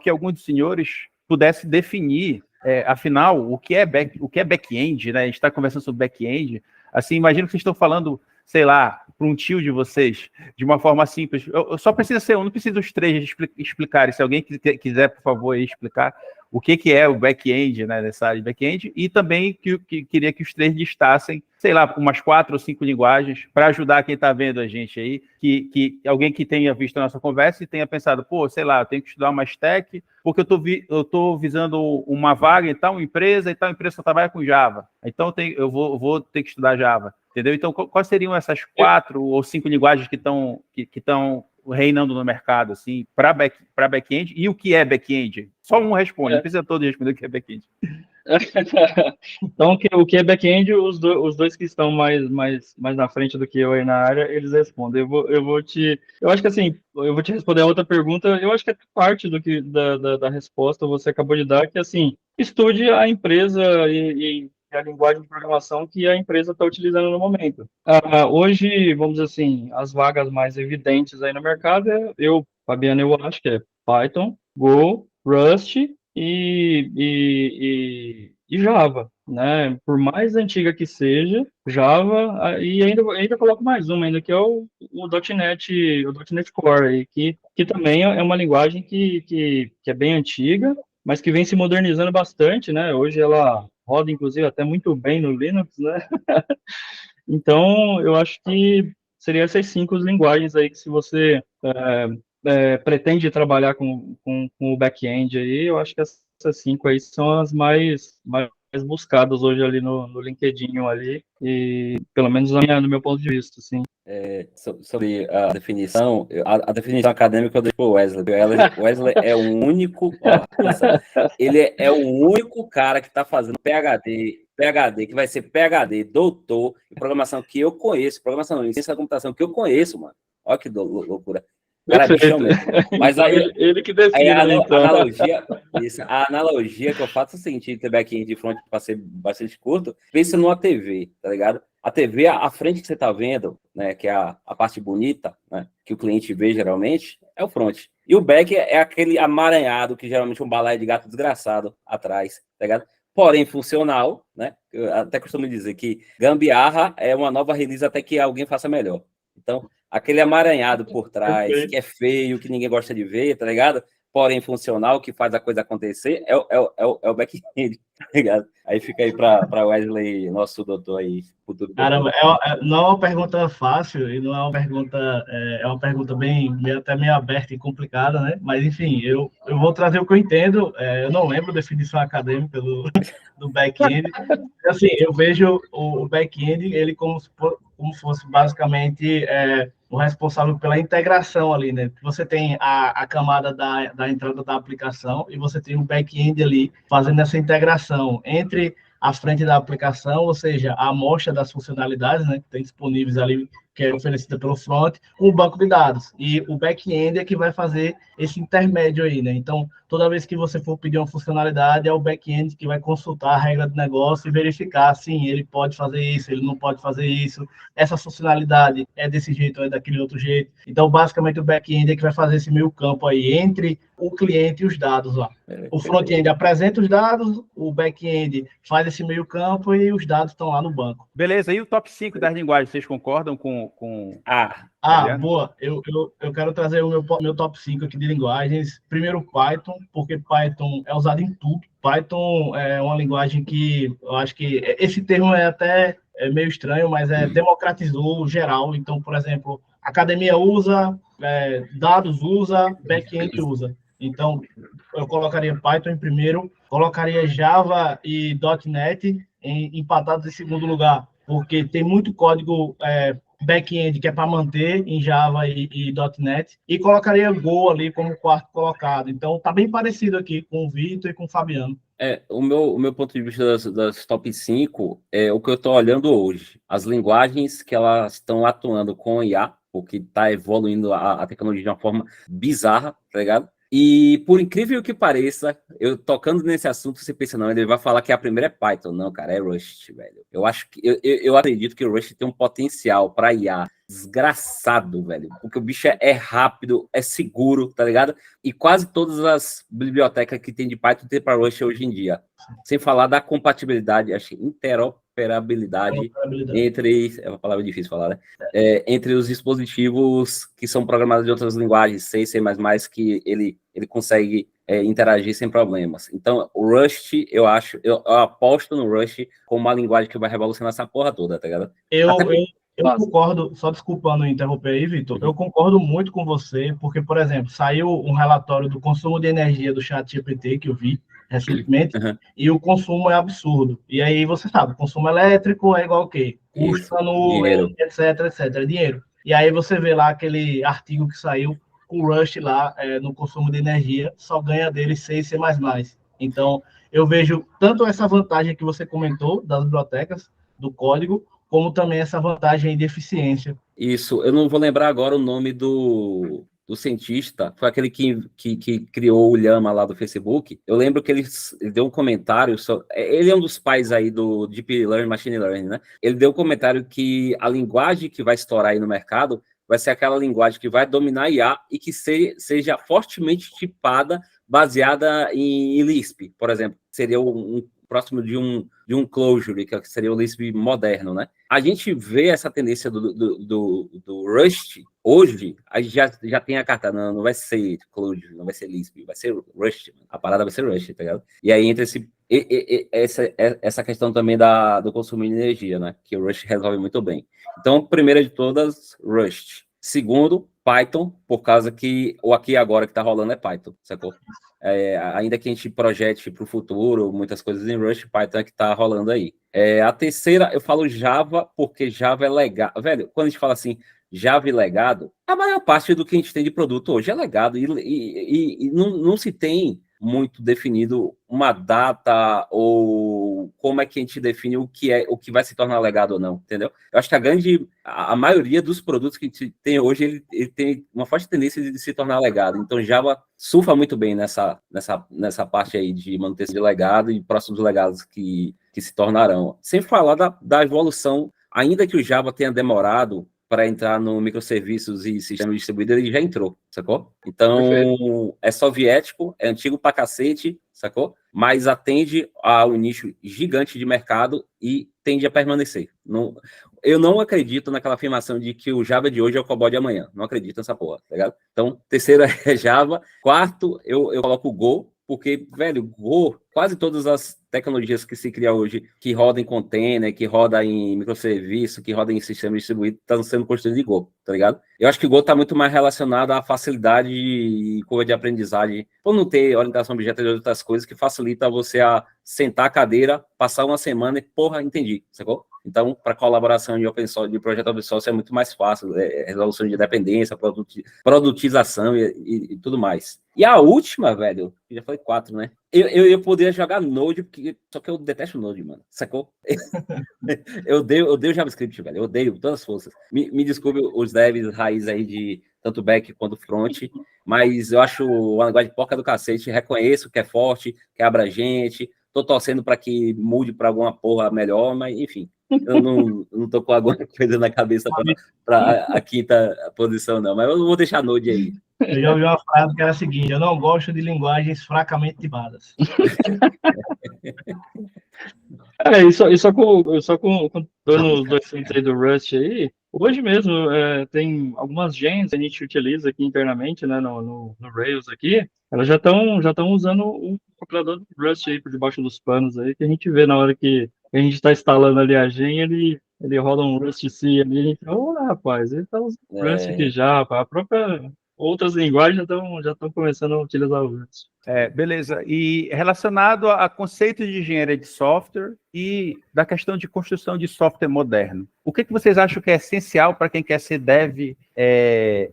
que alguns dos senhores pudesse definir, afinal, o que é back-end, né? A gente está conversando sobre back-end, assim, imagino que vocês estão falando, sei lá, para um tio de vocês, de uma forma simples. Eu só precisa ser um, não precisa os três explicarem. Se alguém quiser, por favor, aí explicar o que é o back-end, né, nessa área de back-end, e também que queria que os três listassem, sei lá, umas 4 ou 5 linguagens, para ajudar quem está vendo a gente aí, que alguém que tenha visto a nossa conversa e tenha pensado, pô, sei lá, eu tenho que estudar uma stack, porque eu estou visando uma vaga em tal empresa, e tal empresa só trabalha com Java. Então eu vou ter que estudar Java. Entendeu? Então, quais seriam essas 4 ou 5 linguagens que estão reinando no mercado, assim, para back-end? E o que é back-end? Só um responde, não precisa todo responder o que é back-end. Então, o que é back-end, os dois que estão mais na frente do que eu aí na área, eles respondem. Eu acho que assim, eu vou te responder a outra pergunta. Eu acho que é parte da resposta você acabou de dar, que assim, estude a empresa e a linguagem de programação que a empresa está utilizando no momento. Hoje, vamos dizer assim, as vagas mais evidentes aí no mercado, Fabiano, eu acho que é Python, Go, Rust e Java, né? Por mais antiga que seja, Java, e ainda coloco mais uma, ainda que é o .NET Core, aí, que também é uma linguagem que é bem antiga, mas que vem se modernizando bastante, né? Hoje ela roda, inclusive, até muito bem no Linux, né? Então, eu acho que seriam essas 5 linguagens aí que se você pretende trabalhar com o back-end aí, eu acho que essas 5 aí são as mais buscadas hoje ali no LinkedIn ali, e pelo menos no meu ponto de vista, assim. Sobre a definição, a definição acadêmica eu deixo para o Wesley. O Wesley é o único, ele é o único cara que está fazendo PhD, que vai ser PhD, doutor, em programação que eu conheço, programação não, em ciência da computação que eu conheço, mano. Olha que loucura. Cara, bichão mesmo. Mas então, aí, ele que define, a então. analogia que eu faço é o seguinte, ter back-end de front para ser bastante curto, pensa numa TV, tá ligado? A TV, a frente que você tá vendo, né, que é a parte bonita, né, que o cliente vê geralmente, é o front. E o back é aquele amaranhado que geralmente é um balaio de gato desgraçado atrás, tá ligado? Porém funcional, né? Eu até costumo dizer que gambiarra é uma nova release até que alguém faça melhor. Então, aquele amaranhado por trás, Perfeito. que é feio, que ninguém gosta de ver, tá ligado? Porém funcional, que faz a coisa acontecer, é o back-end, tá ligado? Aí fica aí para Wesley, nosso doutor aí, futuro doutor. Caramba, não é uma pergunta fácil e não é uma pergunta, é uma pergunta até meio aberta e complicada, né? Mas, enfim, eu vou trazer o que eu entendo. Eu não lembro a definição acadêmica do back-end. Assim, eu vejo o back-end ele como fosse basicamente o responsável pela integração ali, né? Você tem a camada da entrada da aplicação e você tem o back-end ali fazendo essa integração entre a frente da aplicação, ou seja, a amostra das funcionalidades, né, que tem disponíveis ali, que é oferecida pelo front, com o banco de dados. E o back-end é que vai fazer esse intermédio aí, né? Então, toda vez que você for pedir uma funcionalidade, é o back-end que vai consultar a regra do negócio e verificar, sim, ele pode fazer isso, ele não pode fazer isso, essa funcionalidade é desse jeito ou é daquele outro jeito. Então, basicamente, o back-end é que vai fazer esse meio campo aí entre o cliente e os dados lá. O front-end apresenta os dados, o back-end faz esse meio campo e os dados estão lá no banco. Beleza, e o top 5 das linguagens, vocês concordam com Boa. Eu quero trazer o meu top 5 aqui de linguagens. Primeiro, Python, porque Python é usado em tudo. Python é uma linguagem que eu acho que esse termo é até meio estranho, mas democratizou geral. Então, por exemplo, academia usa, dados usa, back-end usa. Então, eu colocaria Python em primeiro, colocaria Java e .NET empatados em segundo lugar, porque tem muito código back-end que é para manter em Java e .NET, e colocaria Go ali como quarto colocado. Então, tá bem parecido aqui com o Vitor e com o Fabiano. O meu ponto de vista das top 5 é o que eu estou olhando hoje. As linguagens que elas estão atuando com IA, porque está evoluindo a tecnologia de uma forma bizarra, tá ligado? E, por incrível que pareça, eu tocando nesse assunto, você pensa, não, ele vai falar que a primeira é Python. Não, cara, é Rust, velho. Eu acho que eu acredito que o Rust tem um potencial para IA desgraçado, velho. Porque o bicho é rápido, é seguro, tá ligado? E quase todas as bibliotecas que tem de Python tem para Rust hoje em dia. Sem falar da compatibilidade, acho que interoperabilidade entre... É uma palavra difícil de falar, né? Entre os dispositivos que são programados de outras linguagens, C, C++, que ele consegue interagir sem problemas. Então, o Rust, eu aposto no Rust como uma linguagem que vai revolucionar essa porra toda, tá ligado? Eu concordo, só desculpando interromper aí, Vitor, eu concordo muito com você, porque, por exemplo, saiu um relatório do consumo de energia do ChatGPT, que eu vi recentemente, e o consumo é absurdo. E aí, você sabe, consumo elétrico é igual o quê? Custo na nuvem, etc, dinheiro. E aí você vê lá aquele artigo que saiu com o Rust lá no consumo de energia, só ganha dele C e C++. Então, eu vejo tanto essa vantagem que você comentou das bibliotecas, do código, como também essa vantagem de eficiência. Isso, eu não vou lembrar agora o nome do cientista, foi aquele que criou o Llama lá do Facebook. Eu lembro que ele deu um comentário, ele é um dos pais aí do Deep Learning, Machine Learning, né? Ele deu um comentário que a linguagem que vai estourar aí no mercado vai ser aquela linguagem que vai dominar a IA e que seja fortemente tipada, baseada em Lisp, por exemplo. Seria próximo de um Clojure, que seria o Lisp moderno, né? A gente vê essa tendência do Rust hoje, a gente já tem a carta, não vai ser Clojure, não vai ser Lisp, vai ser Rust, a parada vai ser Rust, tá ligado? E aí entra essa questão também do consumo de energia, né? Que o Rust resolve muito bem. Então, primeira de todas, Rust. Segundo, Python, por causa que o aqui e agora que está rolando é Python, sacou? Ainda que a gente projete para o futuro muitas coisas em Rust, Python é que está rolando aí. A terceira, eu falo Java, porque Java é legado. Velho, quando a gente fala assim, Java e legado, a maior parte do que a gente tem de produto hoje é legado, e não se tem muito definido uma data ou como é que a gente define o que vai se tornar legado ou não, entendeu? Eu acho que a maioria dos produtos que a gente tem hoje, ele tem uma forte tendência de se tornar legado. Então, Java surfa muito bem nessa parte aí de manutenção de legado e próximos legados que se tornarão. Sem falar da evolução, ainda que o Java tenha demorado para entrar no microserviços e sistema distribuído, ele já entrou, sacou? Então, perfeito. É soviético, é antigo pra cacete, sacou? Mas atende a um nicho gigante de mercado e tende a permanecer. eu não acredito naquela afirmação de que o Java de hoje é o COBOL de amanhã. Não acredito nessa porra, tá ligado? Então, terceiro é Java. Quarto, eu coloco o Go, porque, velho, Go, quase todas as tecnologias que se cria hoje, que roda em container, que roda em microserviço, que roda em sistema distribuído, estão sendo construídos em Go, tá ligado? Eu acho que o Go está muito mais relacionado à facilidade e curva de aprendizagem, por não ter orientação objeto e outras coisas, que facilita você a sentar a cadeira, passar uma semana e, porra, entendi, sacou? Então, para colaboração de open source, de projeto open source é muito mais fácil, resolução de dependência, produtização e tudo mais. E a última, velho, já foi 4, né? Eu poderia jogar Node, só que eu detesto Node, mano, sacou? Eu odeio JavaScript, velho, eu odeio todas as forças. Me desculpe os devs raiz aí de tanto back quanto front, mas eu acho uma linguagem porca do cacete, reconheço que é forte, que é abrangente, tô torcendo para que mude para alguma porra melhor, mas enfim. Eu não tô com alguma coisa na cabeça para a quinta posição, não. Mas eu vou deixar Node aí. Eu já ouvi uma frase que era a seguinte: eu não gosto de linguagens fracamente tipadas. Dando os 2 centros aí do Rust aí, hoje mesmo tem algumas gens que a gente utiliza aqui internamente, né, no Rails aqui, elas já estão usando o compilador do Rust aí por debaixo dos panos aí, que a gente vê na hora que a gente está instalando ali a gen, ele roda um Rust C ali, a gente fala, rapaz, ele está usando Rust aqui já, a própria outras linguagens já estão começando a utilizar o Rust. Beleza. E relacionado a conceitos de engenharia de software e da questão de construção de software moderno, o que vocês acham que é essencial para quem quer ser dev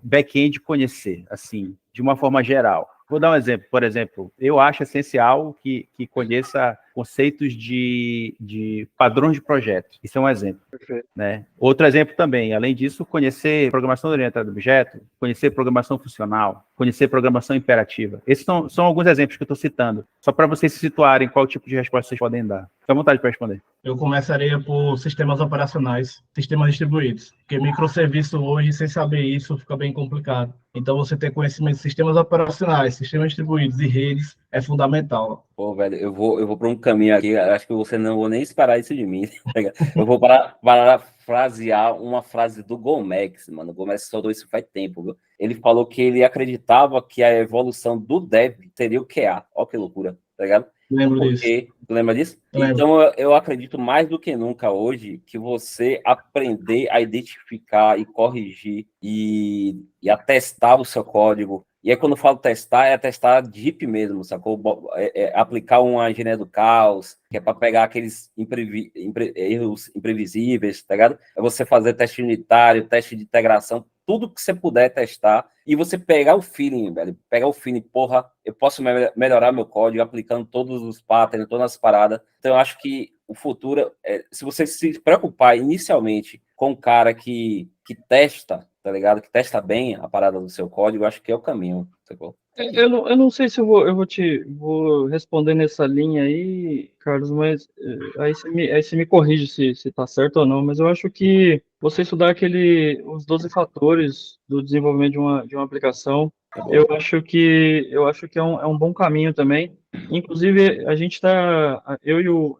back-end conhecer, assim, de uma forma geral? Vou dar um exemplo. Por exemplo, eu acho essencial que conheça conceitos de padrões de projeto. Isso é um exemplo. Perfeito. Né? Outro exemplo também, além disso, conhecer programação orientada a objeto, conhecer programação funcional, conhecer programação imperativa. Esses são alguns exemplos que eu estou citando, só para vocês se situarem qual tipo de resposta vocês podem dar. Fique à vontade para responder. Eu começaria por sistemas operacionais, sistemas distribuídos, porque microserviço hoje, sem saber isso, fica bem complicado. Então, você ter conhecimento de sistemas operacionais, sistemas distribuídos e redes é fundamental. Pô, velho, eu vou para um caminho aqui, acho que você não vou nem esperar isso de mim. Eu vou parafrasear uma frase do Gomex, mano. O Gomex soltou isso faz tempo, viu? Ele falou que ele acreditava que a evolução do dev seria o QA. Ó que loucura, tá ligado? Lembro disso. Lembra disso? Lembro. Então, eu acredito mais do que nunca hoje que você aprender a identificar e corrigir e a testar o seu código. E aí, quando eu falo testar, é testar deep mesmo, sacou? Aplicar uma engenharia do caos, que é para pegar aqueles erros imprevisíveis, tá ligado? É você fazer teste unitário, teste de integração, tudo que você puder testar, e você pegar o feeling, velho, porra, eu posso melhorar meu código aplicando todos os patterns, todas as paradas. Então, eu acho que o futuro, se você se preocupar inicialmente com um cara que testa, tá ligado? Que testa bem a parada do seu código, eu acho que é o caminho, sacou? Eu não sei se eu vou responder nessa linha aí, Carlos, mas aí você me corrige se tá certo ou não, mas eu acho que você estudar os 12 fatores do desenvolvimento de uma aplicação, eu acho que é um bom caminho também. Inclusive, a gente eu e o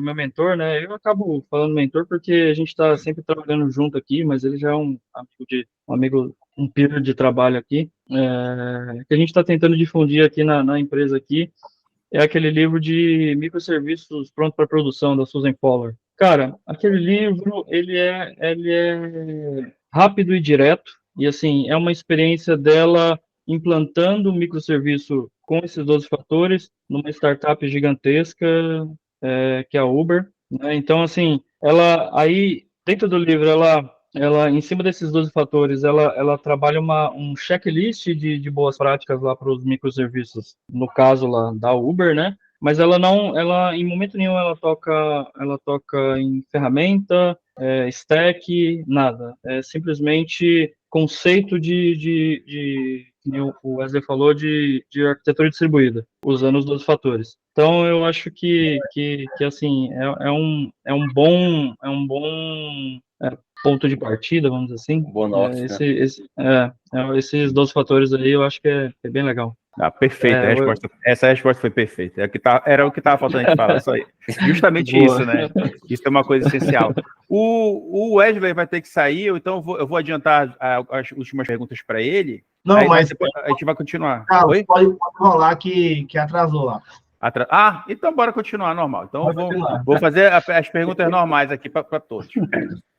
meu mentor, né? Eu acabo falando mentor porque a gente está sempre trabalhando junto aqui, mas ele já é um peer de trabalho aqui, que a gente está tentando difundir aqui na empresa aqui, é aquele livro de microserviços pronto para produção, da Susan Fowler. Cara, aquele livro, ele é rápido e direto, e assim, é uma experiência dela implantando um microserviço com esses 12 fatores numa startup gigantesca, que é a Uber, né? Então, assim, aí, dentro do livro, ela, em cima desses 12 fatores, ela trabalha um checklist de boas práticas lá para os microserviços, no caso lá da Uber, né? Mas em momento nenhum ela toca em ferramenta, stack, nada. É simplesmente conceito como o Wesley falou, de arquitetura distribuída, usando os 12 fatores. Então, eu acho que assim, é um bom ponto de partida, vamos dizer assim. Boa noite, né? Esses 12 fatores aí, eu acho que é bem legal. Perfeita, essa resposta foi perfeita. Era o que estava faltando a gente falar, só aí. Justamente Boa. isso, né? Isso é uma coisa essencial. O Wesley vai ter que sair, então eu vou adiantar as últimas perguntas para ele. Não, aí mas a gente vai continuar. Carlos, Oi? pode rolar que atrasou lá. Então bora continuar normal. Então Pode continuar. vou fazer as perguntas normais aqui para todos.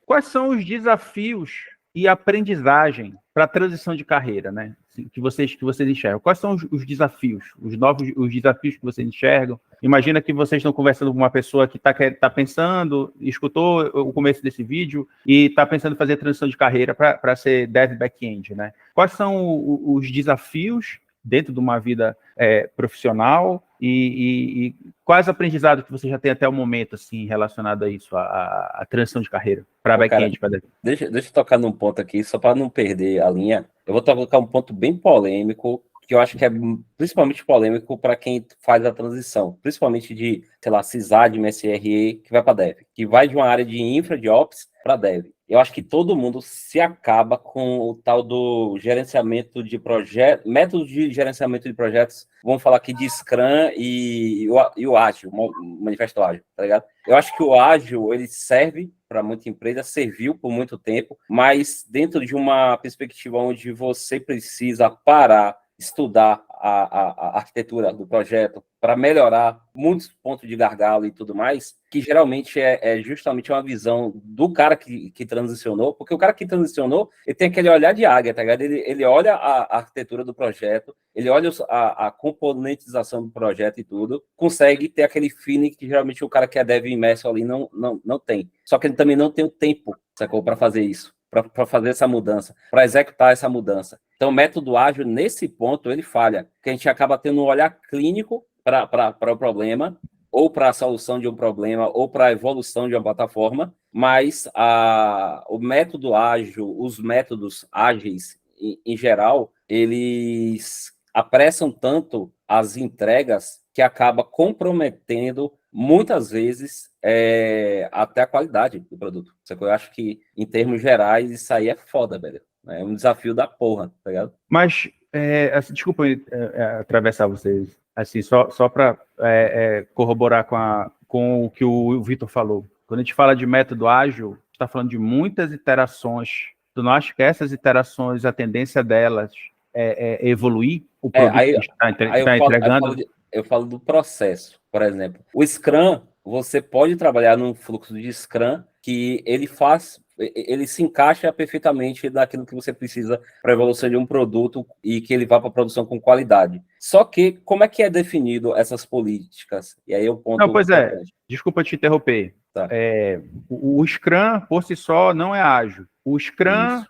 Quais são os desafios e aprendizagem para a transição de carreira, né? Que vocês enxergam? Quais são os desafios, os desafios que vocês enxergam? Imagina que vocês estão conversando com uma pessoa que está pensando, escutou o começo desse vídeo e está pensando em fazer a transição de carreira para ser dev back-end, né? Quais são os desafios dentro de uma vida profissional e quais aprendizados que você já tem até o momento, assim, relacionado a isso, a transição de carreira para back-end? Deixa eu tocar num ponto aqui, só para não perder a linha. Eu vou tocar um ponto bem polêmico, que eu acho que é principalmente polêmico para quem faz a transição, principalmente de, sei lá, SysAdmin, MSRE, que vai para Dev, que vai de uma área de infra, de Ops, para Dev. Eu acho que todo mundo se acaba com o tal do gerenciamento de projetos, métodos de gerenciamento de projetos, vamos falar aqui de Scrum e o Ágil, o Manifesto Ágil, tá ligado? Eu acho que o Ágil, ele serve para muita empresa, serviu por muito tempo, mas dentro de uma perspectiva onde você precisa parar, estudar a arquitetura do projeto para melhorar muitos pontos de gargalo e tudo mais, que geralmente é justamente uma visão do cara que transicionou, porque o cara que transicionou, ele tem aquele olhar de águia, tá ligado? Ele olha a arquitetura do projeto, ele olha a componentização do projeto e tudo, consegue ter aquele feeling que geralmente o cara que é dev imerso ali não tem. Só que ele também não tem o tempo, sacou, para fazer isso, para fazer essa mudança, para executar essa mudança. Então, o método ágil, nesse ponto, ele falha, porque a gente acaba tendo um olhar clínico para o problema, ou para a solução de um problema, ou para a evolução de uma plataforma, mas o método ágil, os métodos ágeis, em geral, eles apressam tanto as entregas que acaba comprometendo, muitas vezes, até a qualidade do produto. Eu acho que, em termos gerais, isso aí é foda, velho. É um desafio da porra, tá ligado? Mas, assim, desculpa atravessar vocês, assim, só para corroborar com o que o Vitor falou. Quando a gente fala de método ágil, a gente está falando de muitas iterações. Tu não acha que essas iterações, a tendência delas é evoluir o produto que está entregando? Eu falo do processo, por exemplo. O Scrum, você pode trabalhar num fluxo de Scrum que ele se encaixa perfeitamente naquilo que você precisa para a evolução de um produto e que ele vá para a produção com qualidade. Só que, como é que é definido essas políticas? E aí é o ponto... Não, pois desculpa te interromper. Tá. O Scrum, por si só, não é ágil. O Scrum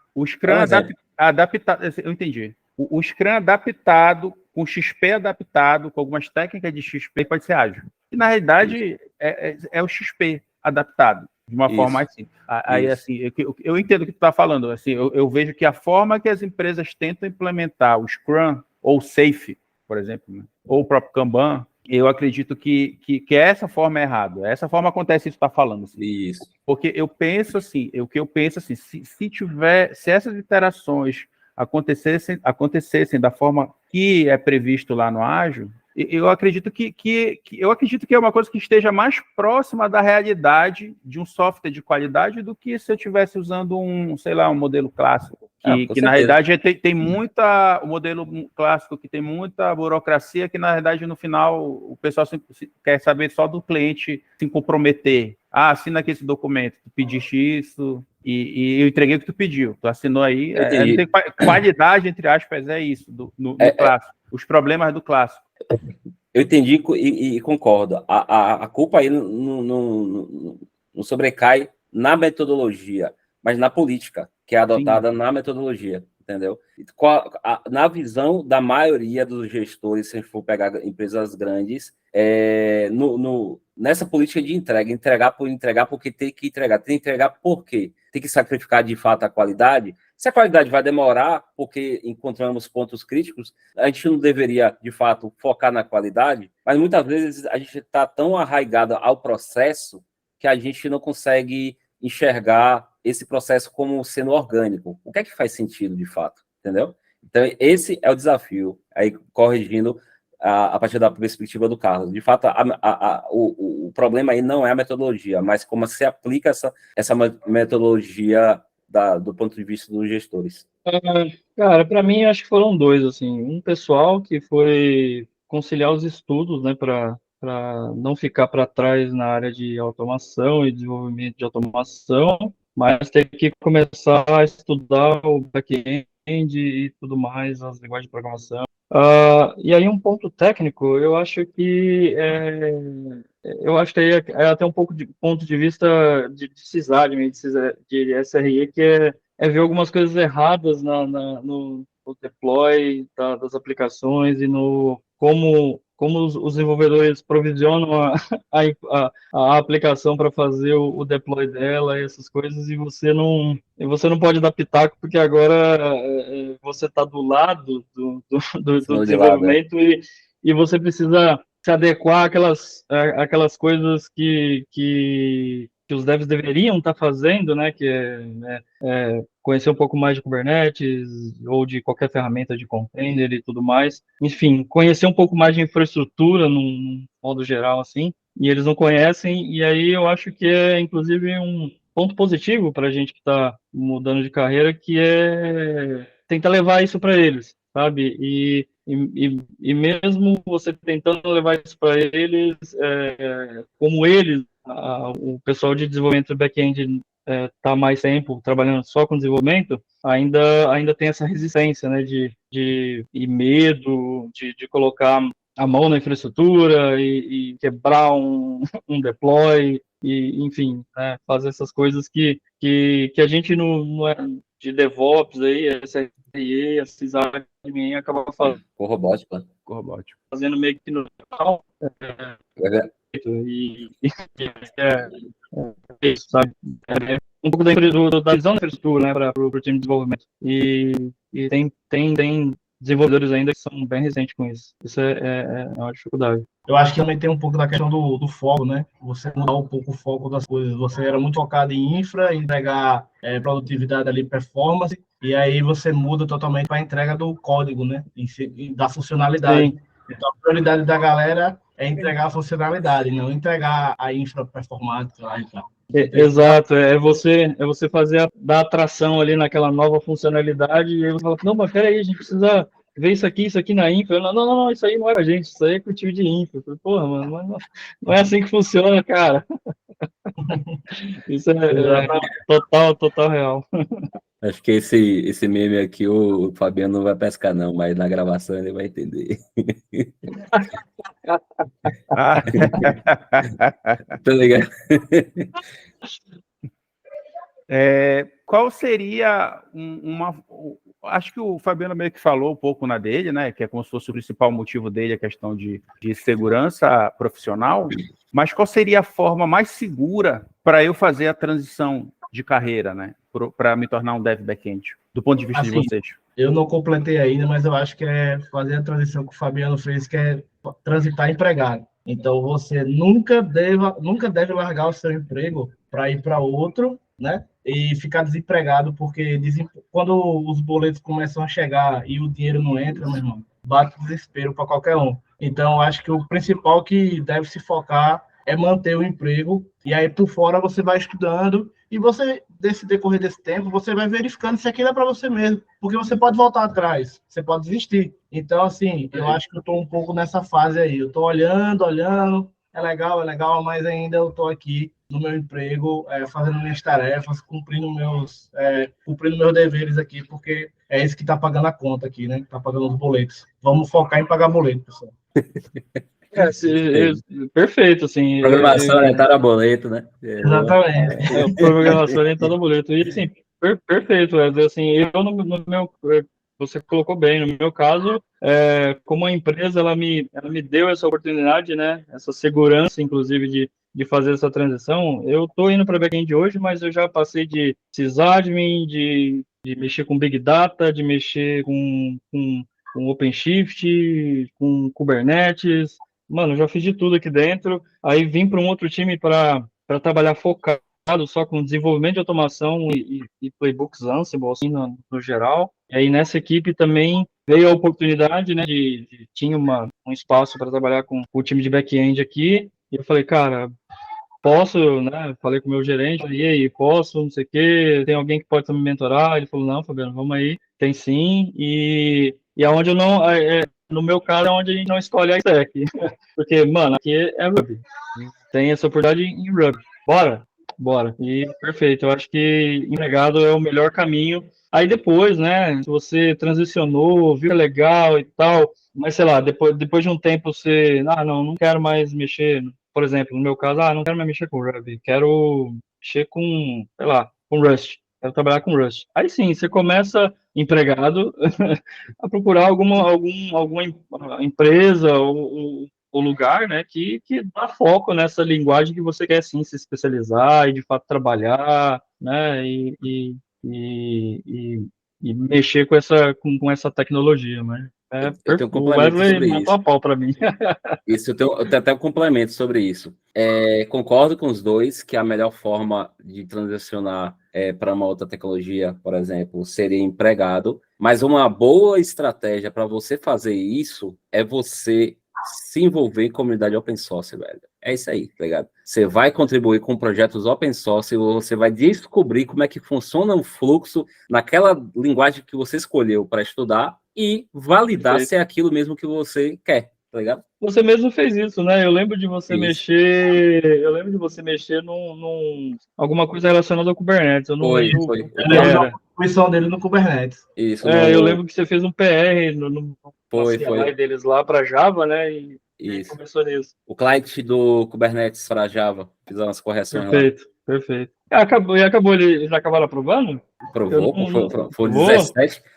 adaptado... Eu entendi. O Scrum adaptado, com XP adaptado, com algumas técnicas de XP, pode ser ágil. E, na realidade, é o XP adaptado. De uma forma mais simples. Aí, assim, eu entendo o que tu está falando. Assim, eu vejo que a forma que as empresas tentam implementar o Scrum, ou o Safe, por exemplo, né, ou o próprio Kanban, eu acredito que essa forma é errada. Essa forma acontece isso que tu está falando. Assim. Isso. Porque eu penso assim, se essas interações acontecessem da forma que é previsto lá no ágil, eu acredito que é uma coisa que esteja mais próxima da realidade de um software de qualidade do que se eu estivesse usando um modelo clássico. Que na realidade tem muita... O modelo clássico que tem muita burocracia, que na realidade no final o pessoal quer saber só do cliente se comprometer. Assina aqui esse documento, tu pediste isso e eu entreguei o que tu pediu. Tu assinou aí. Não tem qualidade, entre aspas, é isso, no clássico. Os problemas do clássico. Eu entendi e concordo. A culpa aí não sobrecai na metodologia, mas na política, que é adotada na metodologia, entendeu? Na visão da maioria dos gestores, se a gente for pegar empresas grandes, nessa política de entregar por entregar, porque tem que entregar por quê? Tem que sacrificar de fato a qualidade. Se a qualidade vai demorar, porque encontramos pontos críticos, a gente não deveria, de fato, focar na qualidade, mas muitas vezes a gente está tão arraigado ao processo que a gente não consegue enxergar esse processo como sendo orgânico. O que é que faz sentido, de fato? Entendeu? Então, esse é o desafio, aí corrigindo a partir da perspectiva do Carlos. De fato, o problema aí não é a metodologia, mas como se aplica essa metodologia do ponto de vista dos gestores. Cara, para mim, acho que foram dois, assim. Um pessoal que foi conciliar os estudos, né, para não ficar para trás na área de automação e desenvolvimento de automação, mas ter que começar a estudar o back-end e tudo mais, as linguagens de programação. E aí um ponto técnico, eu acho que aí é até um pouco de ponto de vista de sysadmin, de SRE, que é ver algumas coisas erradas no deploy das aplicações e no como os desenvolvedores provisionam a aplicação para fazer o deploy dela e essas coisas, e você não pode dar pitaco, porque agora você está do lado do desenvolvimento e você precisa se adequar àquelas coisas que os devs deveriam estar fazendo, né, que conhecer um pouco mais de Kubernetes ou de qualquer ferramenta de container e tudo mais. Enfim, conhecer um pouco mais de infraestrutura num modo geral, assim, e eles não conhecem, e aí eu acho que é, inclusive, um ponto positivo para a gente que está mudando de carreira, que é tentar levar isso para eles, sabe? E mesmo você tentando levar isso para eles, como eles, o pessoal de desenvolvimento back-end tá mais tempo trabalhando só com desenvolvimento, ainda tem essa resistência, né, e medo de colocar a mão na infraestrutura e quebrar um deploy, e enfim, né, fazer essas coisas que a gente não é de DevOps aí, SRE, a sysadmin acaba Com robótica. Fazendo meio que no isso, sabe? Um pouco da visão da infraestrutura, né, para o time de desenvolvimento. E tem desenvolvedores ainda que são bem resistentes com isso. Isso é uma dificuldade. Eu acho que também tem um pouco da questão do foco, né? Você mudar um pouco o foco das coisas. Você era muito focado em infra, entregar produtividade ali, performance, e aí você muda totalmente para a entrega do código, né? Da funcionalidade. Sim. Então, a prioridade da galera é entregar a funcionalidade, não entregar a infra performática lá e tal. Exato, é você dar atração ali naquela nova funcionalidade, e aí você fala, não, mas peraí, a gente precisa ver isso aqui na infra. Não, isso aí não é pra gente, isso aí é com o time de infra. Eu falei, porra, mano, não é assim que funciona, cara. Isso é total real. Acho que esse meme aqui o Fabiano não vai pescar, não, mas na gravação ele vai entender. Tá ligado? Qual seria acho que o Fabiano meio que falou um pouco na dele, né? Que é como se fosse o principal motivo dele, a questão de segurança profissional. Mas qual seria a forma mais segura para eu fazer a transição de carreira, né? Para me tornar um dev back-end, do ponto de vista de vocês? Eu não completei ainda, mas eu acho que é fazer a transição que o Fabiano fez, que é transitar empregado. Então, você nunca deve largar o seu emprego para ir para outro, né? E ficar desempregado, porque quando os boletos começam a chegar e o dinheiro não entra, meu irmão, bate desespero para qualquer um. Então, acho que o principal que deve se focar é manter o emprego, e aí por fora você vai estudando, e você, nesse decorrer desse tempo, você vai verificando se aquilo é para você mesmo, porque você pode voltar atrás, você pode desistir. Então, assim, eu acho que eu estou um pouco nessa fase aí, eu estou olhando, é legal, mas ainda eu estou aqui no meu emprego, fazendo minhas tarefas, cumprindo meus deveres aqui, porque é isso que está pagando a conta aqui, né? Está pagando os boletos. Vamos focar em pagar boleto, pessoal. Perfeito, assim. Programação orientada a boleto, né? Exatamente. Programação orientada a boleto. E, assim, perfeito, Wesley. Assim, eu, no meu, você colocou bem, no meu caso, como a empresa, ela me deu essa oportunidade, né, essa segurança, inclusive, de fazer essa transição. Eu estou indo para back-end hoje, mas eu já passei de sysadmin, de mexer com Big Data, de mexer com OpenShift, com Kubernetes. Mano, já fiz de tudo aqui dentro. Aí vim para um outro time para trabalhar focado só com desenvolvimento de automação e playbooks Ansible, assim, no geral. E aí nessa equipe também veio a oportunidade, né, tinha um espaço para trabalhar com o time de back-end aqui, e eu falei, cara, posso, né, falei com o meu gerente, falei, e aí, posso, não sei o quê, tem alguém que pode me mentorar? Ele falou, não, Fabiano, vamos aí, tem sim, e aonde eu não, no meu caso, é onde a gente não escolhe a stack, porque, mano, aqui é Ruby, tem essa oportunidade em Ruby, bora, e perfeito, eu acho que empregado é o melhor caminho. Aí depois, né, se você transicionou, viu que é legal e tal, mas sei lá, depois de um tempo você, não quero mais mexer, por exemplo, no meu caso, não quero mais mexer com Ruby, quero mexer com, sei lá, com Rust, quero trabalhar com Rust. Aí sim, você começa empregado a procurar alguma empresa ou lugar, né, que dá foco nessa linguagem que você quer sim se especializar e de fato trabalhar, né, e mexer com essa tecnologia, né? Eu tenho um O complemento Wesley sobre matou isso. a pau para mim. Isso, eu tenho até um complemento sobre isso. Concordo com os dois que a melhor forma de transicionar para uma outra tecnologia, por exemplo, seria empregado, mas uma boa estratégia para você fazer isso é você se envolver em comunidade open source, velho. É isso aí, tá ligado? Você vai contribuir com projetos open source, você vai descobrir como é que funciona o fluxo naquela linguagem que você escolheu para estudar e validar Perfeito. se é aquilo mesmo que você quer, tá ligado? Você mesmo fez isso, né? Eu lembro de você Isso. mexer num alguma coisa relacionada ao Kubernetes. Eu não lembro Foi. o O que Ele usou a era. contribuição dele no Kubernetes. Isso, Eu lembro que você fez um PR na foi. CLI deles lá para Java, né? E Isso. começou nisso. O client do Kubernetes para Java. Fiz umas correções lá. Perfeito. Eles acabaram aprovando? Eu Provou, pô, não foi vou.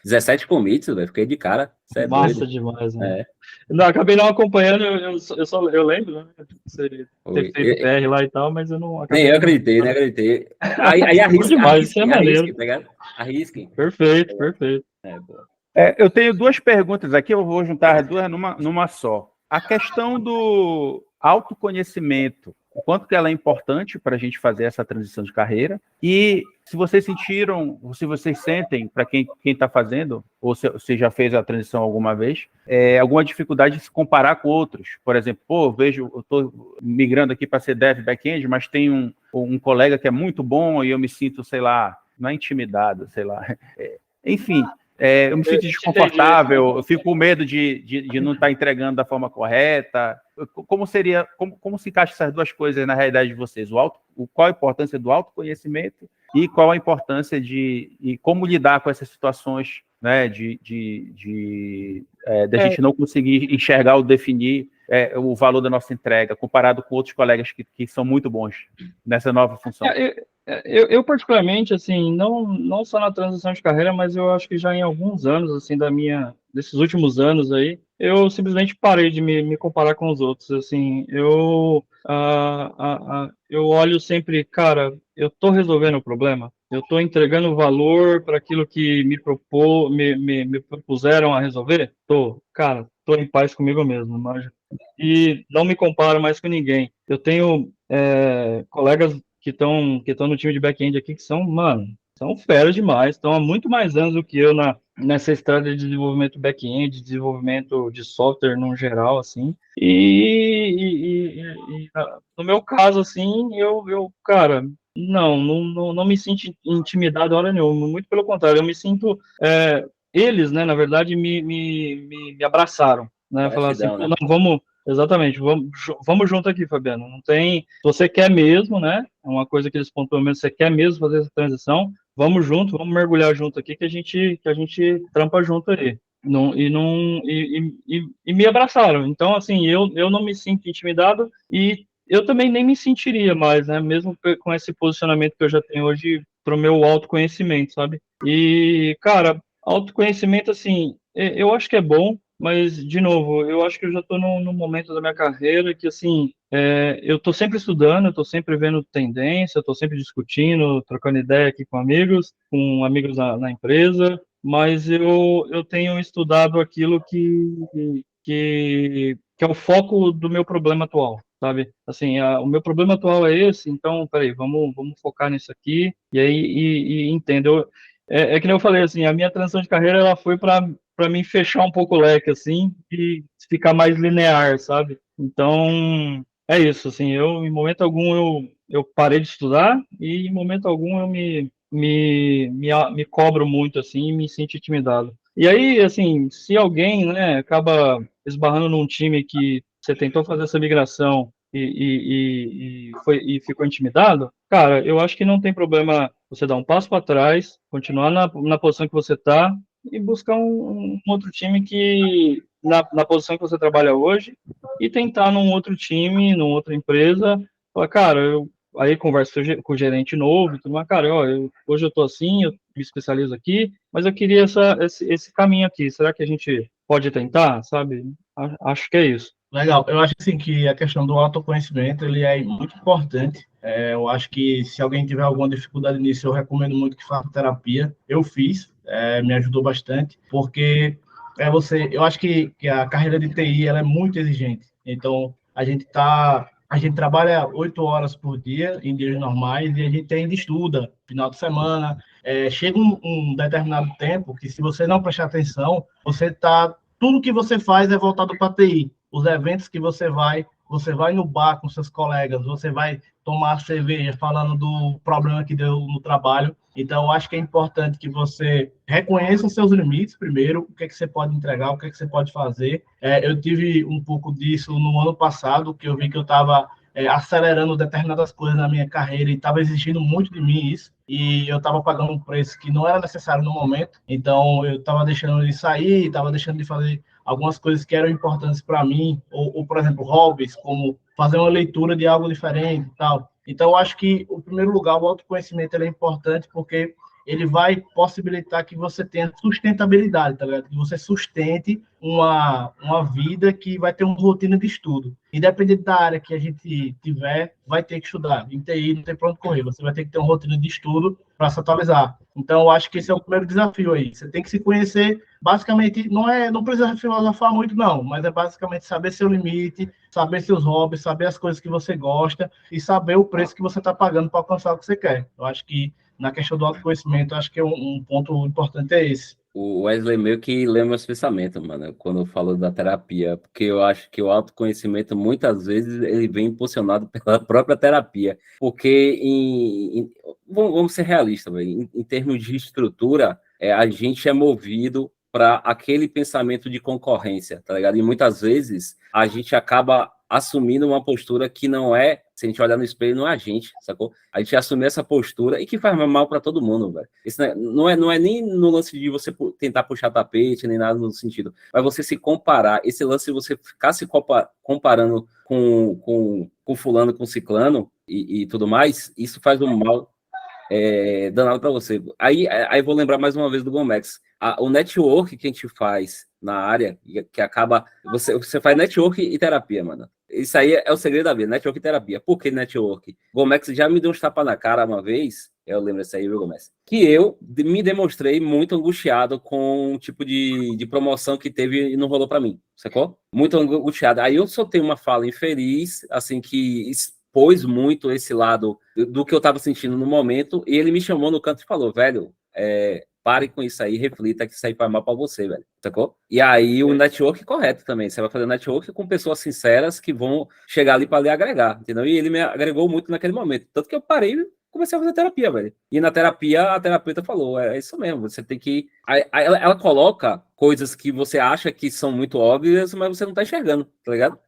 17 commits, velho. Fiquei de cara. Você é doido. Massa demais, né? É, Não, acabei não acompanhando, eu lembro, né? De você ter foi. feito PR lá e tal, mas eu não Nem acabei eu não. acreditei, nem acreditei. Aí Bom demais, isso é maneiro. tá ligado? Arrisquem. Perfeito. Pô. Eu tenho duas perguntas aqui, eu vou juntar as duas numa só. A questão do autoconhecimento, o quanto que ela é importante para a gente fazer essa transição de carreira, e se vocês sentiram, se vocês sentem, para quem está fazendo, ou se já fez a transição alguma vez, alguma dificuldade de se comparar com outros. Por exemplo, eu estou migrando aqui para ser dev back-end, mas tem um colega que é muito bom e eu me sinto, sei lá, não é intimidado, sei lá. Enfim, eu me sinto desconfortável, eu fico com medo de não estar entregando da forma correta. Como se encaixa essas duas coisas na realidade de vocês? Qual a importância do autoconhecimento e qual a importância e como lidar com essas situações, né, de a gente não conseguir enxergar ou definir o valor da nossa entrega, comparado com outros colegas que são muito bons nessa nova função? Eu particularmente, assim, não só na transição de carreira, mas eu acho que já em alguns anos, assim, desses últimos anos aí, eu simplesmente parei de me comparar com os outros, assim, eu olho sempre, cara, eu tô resolvendo o problema, eu tô entregando valor para aquilo que me propuseram a resolver, cara, tô em paz comigo mesmo, mas e não me comparo mais com ninguém. Eu tenho colegas que estão no time de back-end aqui que são feras demais, estão há muito mais anos do que eu nessa estrada de desenvolvimento back-end, desenvolvimento de software no geral, assim. No meu caso, assim, cara, não me sinto intimidado hora nenhuma, muito pelo contrário, eu me sinto, eles, né, na verdade, me abraçaram, né, falaram assim, Gratidão, né? não, exatamente, vamos junto aqui, Fabiano. Não tem. Se você quer mesmo, né? É uma coisa que eles pontuam mesmo, você quer mesmo fazer essa transição, vamos junto, vamos mergulhar junto aqui que a gente trampa junto aí. E me abraçaram. Então, assim, eu não me sinto intimidado e eu também nem me sentiria mais, né? Mesmo com esse posicionamento que eu já tenho hoje para o meu autoconhecimento, sabe? E, cara, autoconhecimento, assim, eu acho que é bom, mas, de novo, eu acho que eu já estou num momento da minha carreira que, assim, eu estou sempre estudando, eu estou sempre vendo tendência, eu estou sempre discutindo, trocando ideia aqui com amigos na empresa, mas eu tenho estudado aquilo que é o foco do meu problema atual, sabe? Assim, o meu problema atual é esse, então, peraí, vamos focar nisso aqui, e aí, entendeu? É que nem eu falei, assim, a minha transição de carreira, ela foi para mim fechar um pouco o leque, assim, e ficar mais linear, sabe? Então, é isso, assim, em momento algum, eu parei de estudar, e em momento algum eu me cobro muito, assim, e me sinto intimidado. E aí, assim, se alguém, né, acaba esbarrando num time que você tentou fazer essa migração e ficou intimidado, cara, eu acho que não tem problema você dar um passo para trás, continuar na posição que você está e buscar um outro time que, na posição que você trabalha hoje, e tentar num outro time, numa outra empresa, falar, cara, aí converso com o gerente novo, e tudo mais, cara, ó, hoje eu tô assim, eu me especializo aqui, mas eu queria esse caminho aqui, será que a gente pode tentar, sabe? Acho que é isso. Legal. Eu acho assim que a questão do autoconhecimento ele é muito importante. Eu acho que se alguém tiver alguma dificuldade nisso, eu recomendo muito que faça terapia. Eu fiz, me ajudou bastante, porque eu acho que a carreira de TI ela é muito exigente. Então a gente trabalha 8 horas por dia em dias normais e a gente ainda estuda final de semana. Chega um determinado tempo que se você não prestar atenção, tudo que você faz é voltado para TI. Os eventos que você vai no bar com seus colegas, você vai tomar cerveja falando do problema que deu no trabalho. Então, eu acho que é importante que você reconheça os seus limites primeiro, o que é que você pode entregar, o que é que você pode fazer. Eu tive um pouco disso no ano passado, que eu vi que eu estava acelerando determinadas coisas na minha carreira e estava exigindo muito de mim isso, e eu estava pagando um preço que não era necessário no momento, então eu estava deixando de sair, estava deixando de fazer algumas coisas que eram importantes para mim, ou, por exemplo, hobbies, como fazer uma leitura de algo diferente e tal. Então, eu acho que, em primeiro lugar, o autoconhecimento ele é importante porque ele vai possibilitar que você tenha sustentabilidade, tá ligado? Que você sustente uma vida que vai ter uma rotina de estudo. Independente da área que a gente tiver, vai ter que estudar. Em TI não tem para onde correr, você vai ter que ter uma rotina de estudo para se atualizar. Então, eu acho que esse é o primeiro desafio aí. Você tem que se conhecer, basicamente, não precisa filosofar muito, não, mas é basicamente saber seu limite, saber seus hobbies, saber as coisas que você gosta e saber o preço que você está pagando para alcançar o que você quer. Eu acho que na questão do autoconhecimento, acho que um ponto importante é esse. O Wesley meio que lê meus pensamentos, mano, quando eu falo da terapia, porque eu acho que o autoconhecimento, muitas vezes, ele vem impulsionado pela própria terapia, porque, vamos ser realistas, velho, em termos de estrutura, a gente é movido para aquele pensamento de concorrência, tá ligado? E muitas vezes a gente acaba assumindo uma postura que não é, se a gente olhar no espelho, não é a gente, sacou? A gente assumir essa postura e que faz mal para todo mundo, velho. Isso não é nem no lance de você tentar puxar tapete, nem nada no sentido, mas você se comparar, esse lance de você ficar se comparando com fulano, com ciclano e tudo mais, isso faz um mal danado para você. Aí vou lembrar mais uma vez do Gomex. O network que a gente faz na área, que acaba... Você faz network e terapia, mano. Isso aí é o segredo da vida, network e terapia. Por que network? Gomex já me deu uns tapas na cara uma vez, eu lembro isso aí, viu, Gomex? Que eu me demonstrei muito angustiado com um tipo de promoção que teve e não rolou para mim, sacou? Muito angustiado. Aí eu soltei uma fala infeliz, assim, que expôs muito esse lado do que eu tava sentindo no momento, e ele me chamou no canto e falou, velho, pare com isso aí, reflita que isso aí faz mal pra você, velho, sacou? E aí o network correto também, você vai fazer network com pessoas sinceras que vão chegar ali pra lhe agregar, entendeu? E ele me agregou muito naquele momento, tanto que eu parei e comecei a fazer terapia, velho. E na terapia, a terapeuta falou, é isso mesmo, você tem que... Ela coloca coisas que você acha que são muito óbvias, mas você não tá enxergando, tá ligado?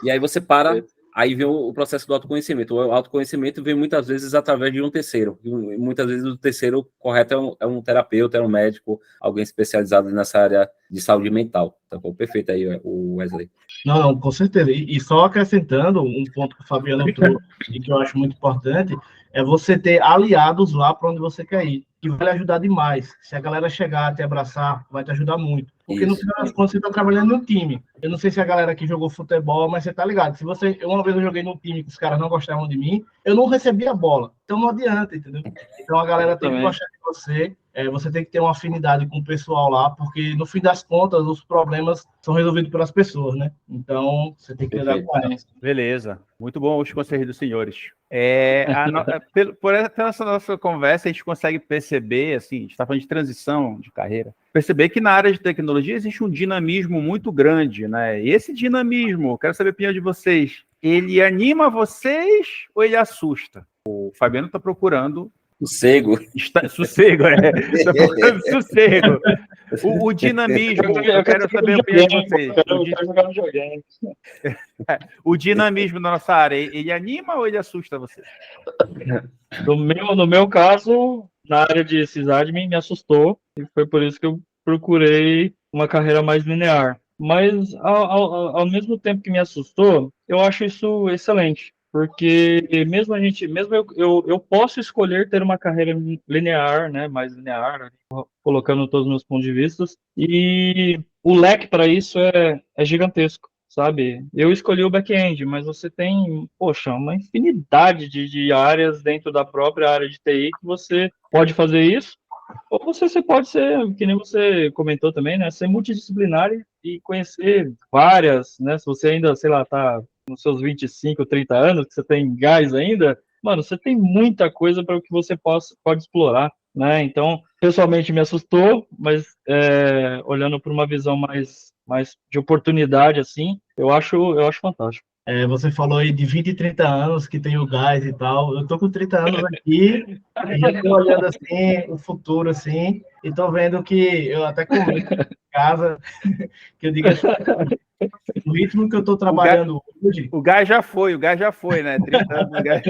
E aí você para... Aí vem o processo do autoconhecimento. O autoconhecimento vem muitas vezes através de um terceiro. E muitas vezes o terceiro correto é um terapeuta, é um médico, alguém especializado nessa área de saúde mental. Tá bom? Perfeito aí, o Wesley. Não, com certeza. E só acrescentando um ponto que o Fabiano trouxe e que eu acho muito importante, é você ter aliados lá para onde você quer ir, que vai lhe ajudar demais. Se a galera chegar a te abraçar, vai te ajudar muito. Porque no final das contas você está trabalhando no time. Eu não sei se a galera que jogou futebol, mas você tá ligado. Uma vez eu joguei num time que os caras não gostavam de mim, eu não recebia a bola. Então não adianta, entendeu? Então a galera tem que gostar de você. você tem que ter uma afinidade com o pessoal lá, porque no fim das contas os problemas são resolvidos pelas pessoas, né? Então você tem que lidar com elas. Beleza. Muito bom os conselhos dos senhores. Por essa nossa conversa, a gente consegue perceber, assim, a gente está falando de transição de carreira, perceber que na área de tecnologia existe um dinamismo muito grande, né? E esse dinamismo, quero saber a opinião de vocês, ele anima vocês ou ele assusta? O Fabiano está procurando Sossego. Sossego, Está procurando sossego. O dinamismo, eu quero saber a opinião de vocês. O dinamismo da nossa área, ele anima ou ele assusta você? No meu caso, na área de sysadmin, me assustou, e foi por isso que eu procurei uma carreira mais linear. Mas, ao mesmo tempo que me assustou, eu acho isso excelente. Porque eu posso escolher ter uma carreira linear, né, mais linear, colocando todos os meus pontos de vista, e o leque para isso é gigantesco, sabe? Eu escolhi o back-end, mas você tem, poxa, uma infinidade de áreas dentro da própria área de TI que você pode fazer isso, ou você pode ser, que nem você comentou também, né, ser multidisciplinar e conhecer várias, né, se você ainda, sei lá, tá nos seus 25, 30 anos, que você tem gás ainda, mano, você tem muita coisa para o que você pode explorar, né? Então, pessoalmente me assustou, mas olhando por uma visão mais de oportunidade, assim, eu acho fantástico. Você falou aí de 20 e 30 anos que tem o gás e tal. Eu tô com 30 anos aqui e já tô olhando assim o futuro assim e tô vendo que eu até comento em casa que eu digo assim, o ritmo que eu tô trabalhando hoje. O gás já foi, né? 30 anos, o gás.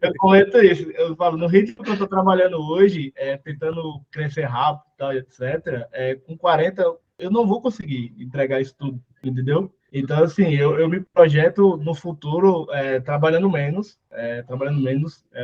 Eu comento isso. Eu falo, no ritmo que eu tô trabalhando hoje, tentando crescer rápido e tal, etc., com 40 eu não vou conseguir entregar isso tudo, entendeu? Então, assim, eu me projeto no futuro trabalhando menos.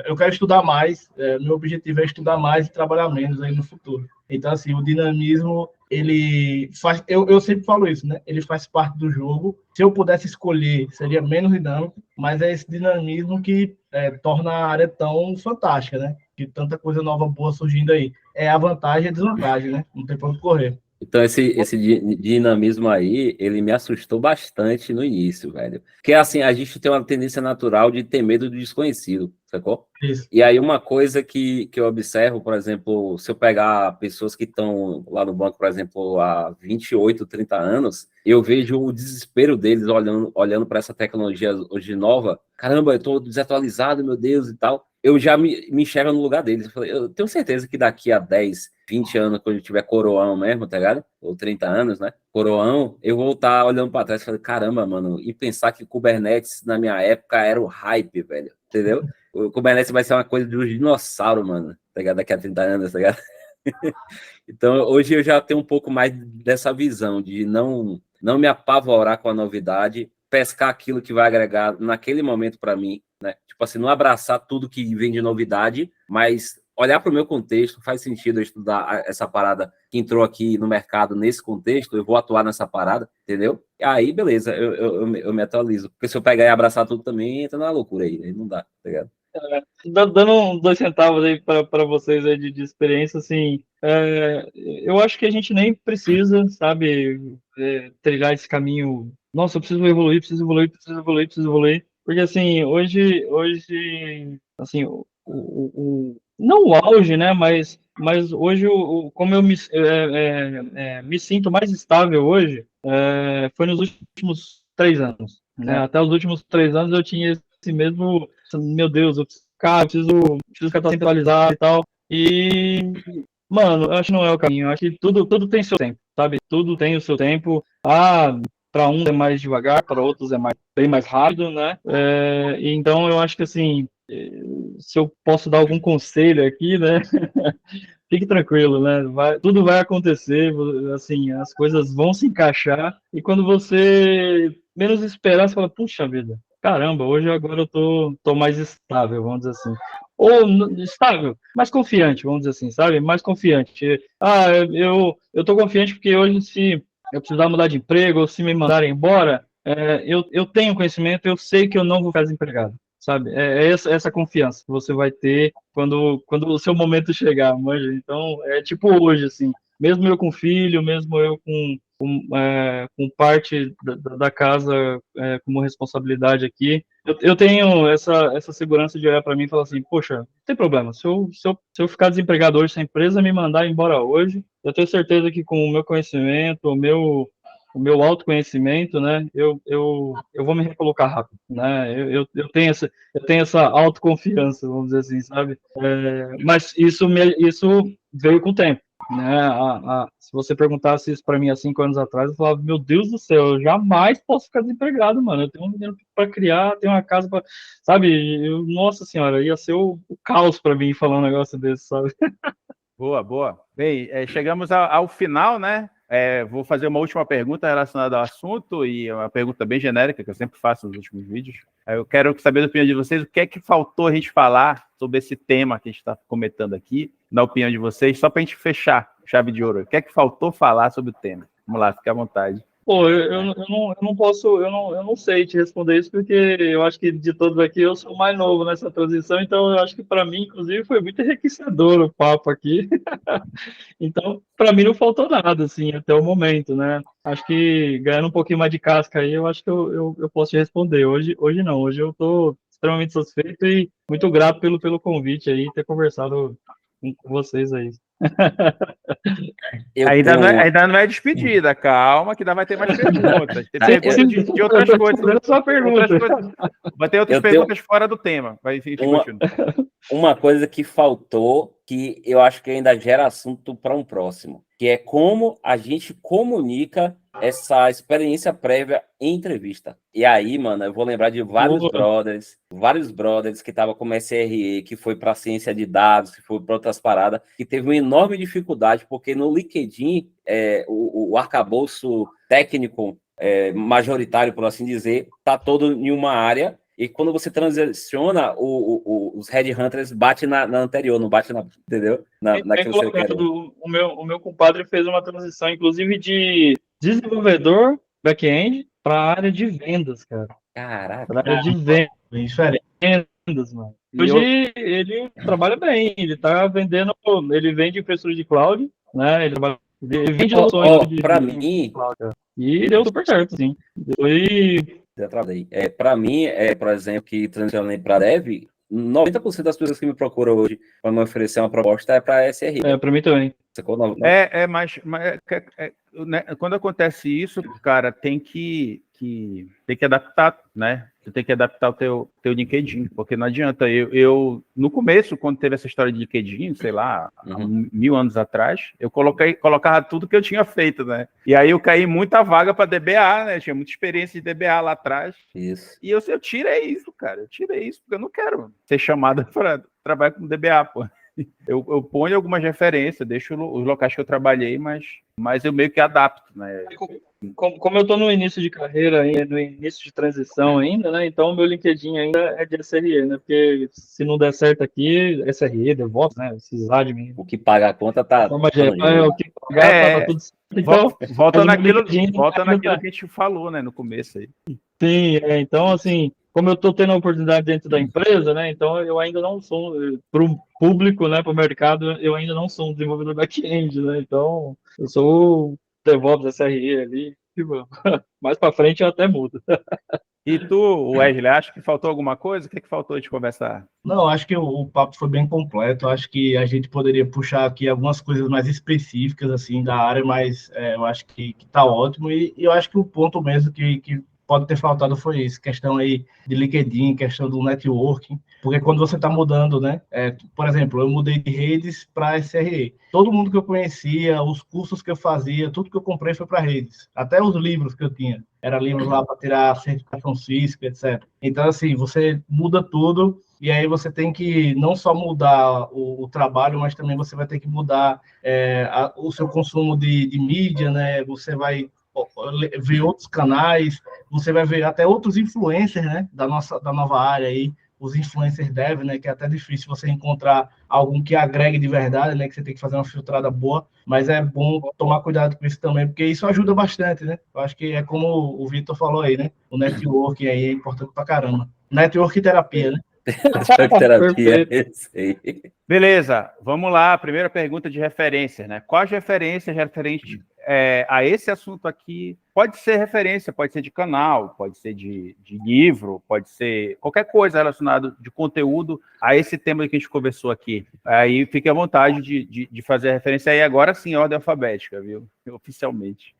Eu quero estudar mais, meu objetivo é estudar mais e trabalhar menos aí no futuro. Então, assim, o dinamismo, ele faz... Eu sempre falo isso, né? Ele faz parte do jogo. Se eu pudesse escolher, seria menos dinâmico, mas é esse dinamismo que torna a área tão fantástica, né? Que tanta coisa nova, boa surgindo aí. É a vantagem e a desvantagem, né? Não tem pra onde correr. Então, esse dinamismo aí, ele me assustou bastante no início, velho. Porque, assim, a gente tem uma tendência natural de ter medo do desconhecido, sacou? Isso. E aí, uma coisa que eu observo, por exemplo, se eu pegar pessoas que estão lá no banco, por exemplo, há 28, 30 anos, eu vejo o desespero deles olhando para essa tecnologia hoje nova. Caramba, eu tô desatualizado, meu Deus, e tal. Eu já me enxergo no lugar deles. Eu tenho certeza que daqui a 10, 20 anos, quando eu tiver coroão mesmo, tá ligado? Ou 30 anos, né? Coroão, eu vou estar olhando para trás e falar, caramba, mano, e pensar que Kubernetes na minha época era o hype, velho, entendeu? O Kubernetes vai ser uma coisa de um dinossauro, mano, tá ligado? Daqui a 30 anos, tá ligado? Então, hoje eu já tenho um pouco mais dessa visão de não me apavorar com a novidade, pescar aquilo que vai agregar naquele momento para mim, né? Tipo assim, não abraçar tudo que vem de novidade, mas olhar para o meu contexto, faz sentido eu estudar essa parada que entrou aqui no mercado nesse contexto, eu vou atuar nessa parada, entendeu? E aí, beleza, eu me atualizo. Porque se eu pegar e abraçar tudo também, entra na loucura aí não dá, tá ligado? Dando 2 centavos aí para vocês aí de experiência, assim, eu acho que a gente nem precisa, sabe, trilhar esse caminho. Nossa, eu preciso evoluir, porque assim, hoje, assim, não o auge, né, mas hoje, como eu me sinto mais estável hoje, foi nos últimos 3 anos, né, até os últimos 3 anos eu tinha esse mesmo, meu Deus, eu preciso estar centralizado e tal, e, mano, eu acho que não é o caminho, eu acho que tudo tem seu tempo, sabe, tudo tem o seu tempo, para uns é mais devagar, para outros é bem mais rápido, né, então eu acho que, assim, se eu posso dar algum conselho aqui, né, fique tranquilo, né, tudo vai acontecer, assim, as coisas vão se encaixar, e quando você menos esperar, você fala, puxa vida, caramba, agora eu tô mais estável, vamos dizer assim. Ou estável, mais confiante, vamos dizer assim, sabe? Mais confiante. Eu tô confiante porque hoje, se eu precisar mudar de emprego, ou se me mandarem embora, eu tenho conhecimento, eu sei que eu não vou ficar desempregado, sabe? É essa confiança que você vai ter quando o seu momento chegar, manja. Então, é tipo hoje, assim, mesmo eu com filho, mesmo eu com parte da casa como responsabilidade aqui, eu tenho essa segurança de olhar para mim e falar assim, poxa, não tem problema, se eu ficar desempregado hoje, se a empresa me mandar embora hoje, eu tenho certeza que com o meu conhecimento, o meu autoconhecimento, né, eu vou me recolocar rápido, né, eu tenho essa autoconfiança, vamos dizer assim, sabe? Mas isso veio com o tempo, né? Se você perguntasse isso para mim há 5 anos atrás, eu falava, meu Deus do céu, eu jamais posso ficar desempregado, mano. Eu tenho um menino para criar, tenho uma casa para, sabe? Nossa senhora, ia ser o caos para mim falar um negócio desse, sabe? Boa, boa. Bem, chegamos ao final, né? Vou fazer uma última pergunta relacionada ao assunto, e uma pergunta bem genérica, que eu sempre faço nos últimos vídeos. Eu quero saber da opinião de vocês, o que é que faltou a gente falar sobre esse tema que a gente está comentando aqui, na opinião de vocês, só para a gente fechar chave de ouro. O que é que faltou falar sobre o tema? Vamos lá, fique à vontade. Pô, eu não posso, eu não sei te responder isso, porque eu acho que de todos aqui eu sou o mais novo nessa transição, então eu acho que para mim, inclusive, foi muito enriquecedor o papo aqui. Então, para mim não faltou nada, assim, até o momento, né? Acho que ganhando um pouquinho mais de casca aí, eu acho que eu posso te responder. Hoje não, hoje eu estou extremamente satisfeito e muito grato pelo convite aí, ter conversado com vocês aí. Ainda não é despedida, calma, que ainda vai ter mais perguntas. Tem perguntas de outras coisas. Só pergunta. Vai ter outras perguntas fora do tema. Vai uma coisa que faltou, que eu acho que ainda gera assunto para um próximo, que é como a gente comunica essa experiência prévia em entrevista. E aí, mano, eu vou lembrar de vários brothers que estavam como SRE, que foi para ciência de dados, que foi para outras paradas, que teve uma enorme dificuldade, porque no LinkedIn, o arcabouço técnico majoritário, por assim dizer, tá todo em uma área. E quando você transiciona, os headhunters bate na anterior, não bate na, entendeu? Na que você quer. O meu compadre fez uma transição, inclusive, de desenvolvedor back-end para a área de vendas, cara. Caraca. Para a área de vendas. Bem diferente. Mano. Hoje ele trabalha bem, ele tá vendendo, ele vende infraestrutura de cloud, né? Ele vende soluções para mim, cloud, cara. E deu super certo, sim. Para mim, por exemplo, que transicionei para Dev, 90% das pessoas que me procuram hoje para me oferecer uma proposta é para SRE. Para mim também. Mas quando acontece isso, cara, tem que adaptar, né? Tu tem que adaptar o teu LinkedIn, porque não adianta. Eu no começo, quando teve essa história de LinkedIn, sei lá, há 1000 anos atrás, eu colocava tudo que eu tinha feito, né? E aí eu caí muita vaga para DBA, né? Eu tinha muita experiência de DBA lá atrás. Isso. E eu tirei isso, cara. Eu tirei isso, porque eu não quero ser chamado para trabalhar com DBA, pô. Eu ponho algumas referências, deixo os locais que eu trabalhei, mas eu meio que adapto, né? Como eu estou no início de carreira, no início de transição ainda, né? Então o meu LinkedIn ainda é de SRE, né? Porque se não der certo aqui, SRE, DevOps, né? Esses admin. O que paga a conta tá. O que pagar tá tudo certo. Então, volta naquilo que a gente falou, né? No começo aí. Sim, então assim, como eu estou tendo a oportunidade dentro da empresa, né? Então eu ainda não sou, para o público, né? Para o mercado, eu ainda não sou um desenvolvedor back-end, né? Então eu sou DevOps, SRE ali, mais para frente eu até mudo. E tu, Wesley, acha que faltou alguma coisa? O que faltou de conversar? Não, acho que o papo foi bem completo. Acho que a gente poderia puxar aqui algumas coisas mais específicas, assim, da área, mas eu acho que tá ótimo. E eu acho que o ponto mesmo que pode ter faltado foi isso, questão aí de LinkedIn, questão do networking, porque quando você está mudando, né? Por exemplo, eu mudei de redes para SRE. Todo mundo que eu conhecia, os cursos que eu fazia, tudo que eu comprei foi para redes. Até os livros que eu tinha. Era livros lá para tirar certificação Cisco, etc. Então, assim, você muda tudo e aí você tem que não só mudar o trabalho, mas também você vai ter que mudar o seu consumo de mídia, né? Você vai ver outros canais, você vai ver até outros influencers, né, da nova área aí, os influencers dev, né, que é até difícil você encontrar algum que agregue de verdade, né, que você tem que fazer uma filtrada boa, mas é bom tomar cuidado com isso também, porque isso ajuda bastante, né, eu acho que é como o Vitor falou aí, né, o networking aí é importante pra caramba. Network terapia, né? Terapia, esse aí. Beleza, vamos lá. Primeira pergunta de referências, né? Quais referências referentes a esse assunto aqui? Pode ser referência, pode ser de canal, pode ser de livro, pode ser qualquer coisa relacionada de conteúdo a esse tema que a gente conversou aqui. Aí fique à vontade de fazer a referência aí agora sim, ordem alfabética, viu? Oficialmente.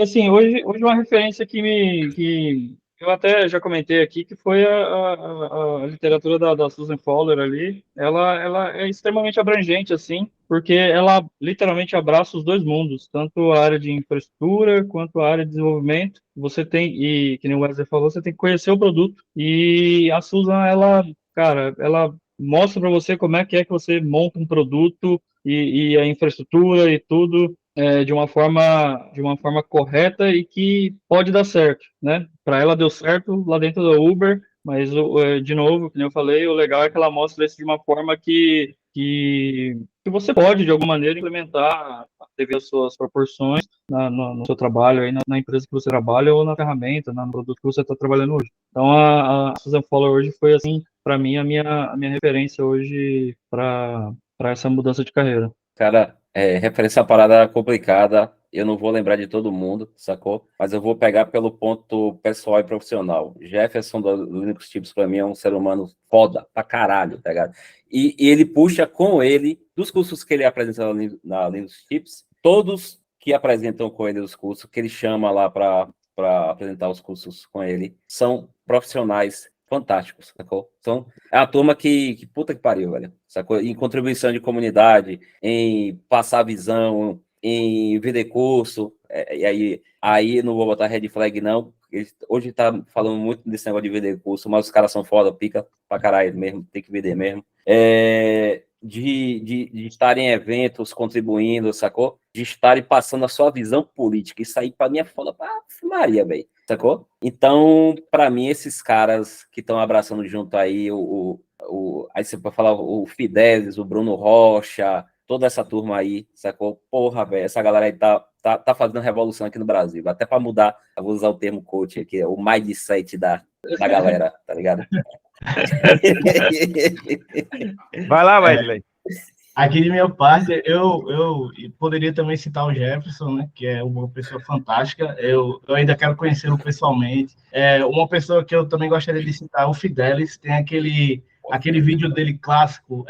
Assim, hoje uma referência que eu até já comentei aqui, que foi a literatura da Susan Fowler ali. Ela é extremamente abrangente, assim, porque ela literalmente abraça os dois mundos, tanto a área de infraestrutura quanto a área de desenvolvimento. Você tem, e que nem o Wesley falou, você tem que conhecer o produto. E a Susan, cara, ela mostra para você como é que você monta um produto e a infraestrutura e tudo de uma forma correta e que pode dar certo, né? Para ela deu certo lá dentro do Uber, mas de novo, como eu falei, o legal é que ela mostra isso de uma forma que você pode de alguma maneira implementar devido às suas proporções no seu trabalho aí na empresa que você trabalha ou na ferramenta, no produto que você está trabalhando hoje. Então a Susan Fowler hoje foi assim para mim a minha referência hoje para essa mudança de carreira. Cara, referência a parada complicada, eu não vou lembrar de todo mundo, sacou? Mas eu vou pegar pelo ponto pessoal e profissional. Jefferson do Linux Tips, pra mim, é um ser humano foda pra caralho, tá ligado? E ele puxa com ele, dos cursos que ele apresenta na Linux Tips, todos que apresentam com ele os cursos, que ele chama lá para apresentar os cursos com ele, são profissionais fantásticos, sacou? Então, é a turma que puta que pariu, velho, sacou? Em contribuição de comunidade, em passar visão, em vender curso, e aí não vou botar red flag, não. Hoje tá falando muito desse negócio de vender curso, mas os caras são foda, pica pra caralho mesmo, tem que vender mesmo. De estar em eventos contribuindo, sacou? De estarem passando a sua visão política. Isso aí pra mim é foda pra Maria, velho. Sacou? Então, para mim, esses caras que estão abraçando junto aí, aí você pode falar o Fidelis, o Bruno Rocha, toda essa turma aí, sacou? Porra, velho, essa galera aí tá fazendo revolução aqui no Brasil. Até para mudar, eu vou usar o termo coach aqui, o mindset da galera, tá ligado? Vai lá, Wesley. Aqui de minha parte, eu poderia também citar o Jefferson, né, que é uma pessoa fantástica. Eu ainda quero conhecê-lo pessoalmente. Uma pessoa que eu também gostaria de citar é o Fidelis. Tem aquele vídeo dele clássico,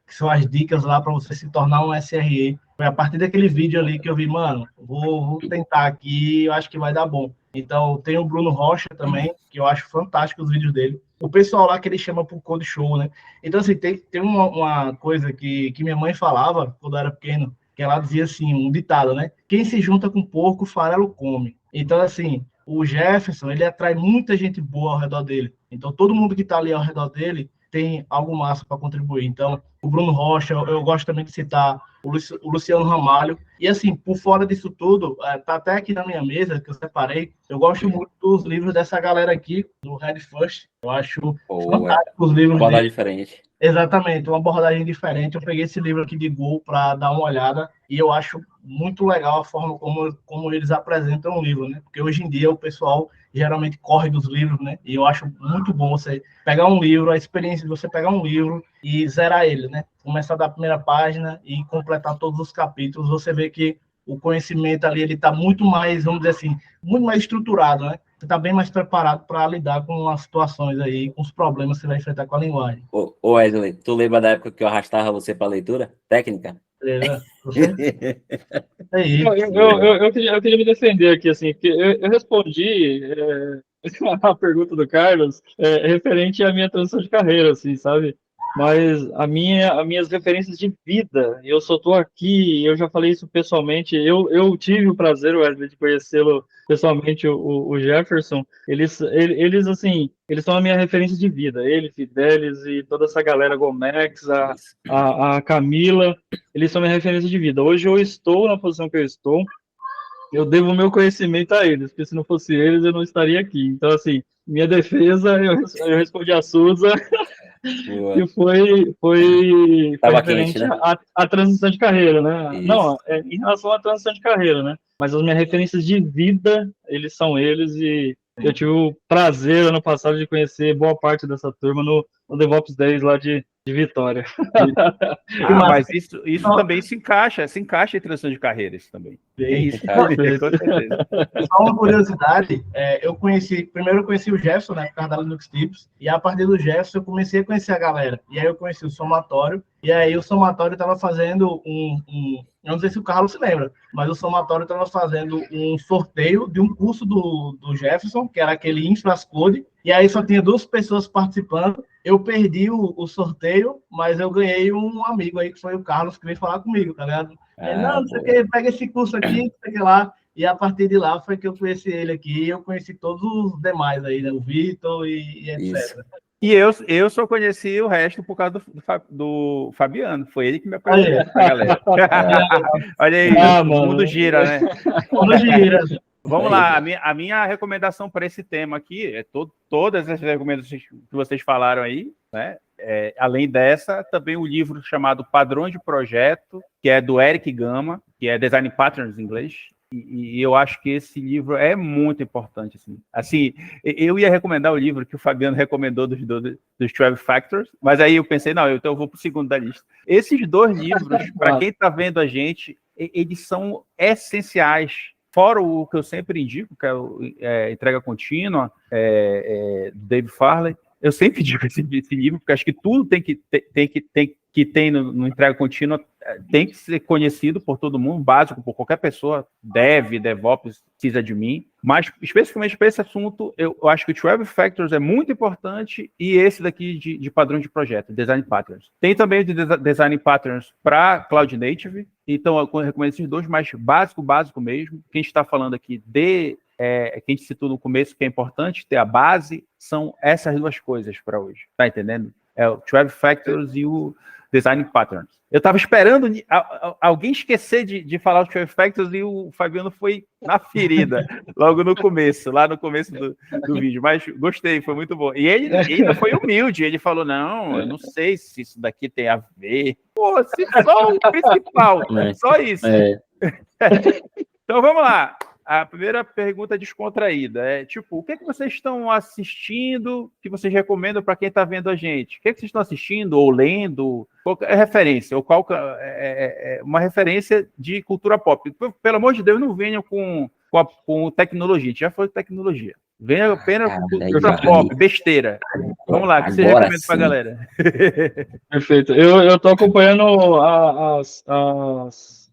que são as dicas lá para você se tornar um SRE. Foi a partir daquele vídeo ali que eu vi, mano, vou tentar aqui, eu acho que vai dar bom. Então, tem o Bruno Rocha também, que eu acho fantástico os vídeos dele. O pessoal lá que ele chama pro Code Show, né? Então, assim, tem uma coisa que minha mãe falava quando eu era pequeno, que ela dizia assim, um ditado, né? Quem se junta com porco, farelo come. Então, assim, o Jefferson, ele atrai muita gente boa ao redor dele. Então, todo mundo que tá ali ao redor dele tem algo massa para contribuir. Então, o Bruno Rocha, eu gosto também de citar o Luciano Ramalho. E, assim, por fora disso tudo, tá até aqui na minha mesa, que eu separei, eu gosto muito dos livros dessa galera aqui, do Red First. Eu acho fantástico os livros dele. Diferente. Exatamente, uma abordagem diferente. Eu peguei esse livro aqui de Go para dar uma olhada e eu acho muito legal a forma como eles apresentam o livro, né? Porque hoje em dia o pessoal geralmente corre dos livros, né? E eu acho muito bom você pegar um livro, a experiência de você pegar um livro e zerar ele, né? Começar da primeira página e completar todos os capítulos, você vê que o conhecimento ali ele está muito mais, vamos dizer assim, muito mais estruturado, né? Você está bem mais preparado para lidar com as situações aí, com os problemas que você vai enfrentar com a linguagem. Ô Wesley, tu lembra da época que eu arrastava você para leitura técnica? Eu queria me defender aqui, assim, porque eu respondi a pergunta do Carlos referente à minha transição de carreira, assim, sabe? Mas as minhas referências de vida, eu só estou aqui, eu já falei isso pessoalmente, eu tive o prazer, Wesley, de conhecê-lo pessoalmente, o Jefferson, eles assim, eles são a minha referência de vida, ele, Fidelis e toda essa galera, Gomex, a Camila, eles são minha referência de vida. Hoje eu estou na posição que eu estou, eu devo o meu conhecimento a eles, porque se não fosse eles eu não estaria aqui. Então, assim, minha defesa, eu respondi a Suza, que foi referente, né? à transição de carreira, né? Isso. Não, em relação à transição de carreira, né? Mas as minhas referências de vida, eles são eles Eu tive o prazer, ano passado, de conhecer boa parte dessa turma no DevOps 10 lá de Vitória. Mas isso também se encaixa em transição de carreira, isso também. É isso, Tá? com certeza. Só uma curiosidade, primeiro eu conheci o Jefferson, né, por causa da Linux Tips, e a partir do Jefferson eu comecei a conhecer a galera. E aí eu conheci o Somatório, e aí o Somatório estava fazendo eu não sei se o Carlos se lembra, mas o Somatório estava fazendo um sorteio de um curso do Jefferson, que era aquele Infrascode, e aí só tinha 2 pessoas participando. Eu perdi o sorteio, mas eu ganhei um amigo aí, que foi o Carlos, que veio falar comigo, tá ligado? Não sei o que, pega esse curso aqui, não sei o que lá. E a partir de lá foi que eu conheci ele aqui, e eu conheci todos os demais aí, né? O Vitor e etc. Isso. E eu só conheci o resto por causa do Fabiano. Foi ele que me apresentou a galera. Olha aí, o mundo gira, né? O mundo gira. Vamos lá, a minha recomendação para esse tema aqui é todas as recomendações que vocês falaram aí, né? Além dessa, também um livro chamado Padrões de Projeto, que é do Eric Gama, que é Design Patterns em inglês. E eu acho que esse livro é muito importante. Assim, eu ia recomendar o livro que o Fabiano recomendou dos 12 Factors, mas aí eu pensei, não, então eu vou para o segundo da lista. Esses 2 livros, para quem está vendo a gente, eles são essenciais. Fora o que eu sempre indico, que é Entrega Contínua, do Dave Farley. Eu sempre digo esse livro, porque acho que tudo que tem no Entrega Contínua tem que ser conhecido por todo mundo, básico, por qualquer pessoa, DevOps, sysadmin. Mas, especificamente para esse assunto, eu acho que o 12 Factors é muito importante, e esse daqui de padrão de projeto, Design Patterns. Tem também o de Design Patterns para Cloud Native, então eu recomendo esses 2, mas básico mesmo. Quem está falando aqui que a gente citou no começo, que é importante ter a base, são essas 2 coisas para hoje, tá entendendo? É o 12 Factors e o Design Patterns. Eu estava esperando alguém esquecer de falar os 12 Factors, e o Fabiano foi na ferida, logo no começo, lá no começo do vídeo, mas gostei, foi muito bom. E ele ainda foi humilde, ele falou, não, eu não sei se isso daqui tem a ver. Pô, só o principal, só isso. Então vamos lá. A primeira pergunta descontraída é, o que vocês estão assistindo que vocês recomendam para quem está vendo a gente? O que vocês estão assistindo ou lendo? Qual é referência? Ou qual é uma referência de cultura pop? Pelo amor de Deus, não venham com tecnologia. A gente já foi tecnologia. Venha apenas com cultura pop, besteira. Vamos lá, o que você recomenda para a galera? Perfeito. Eu estou acompanhando as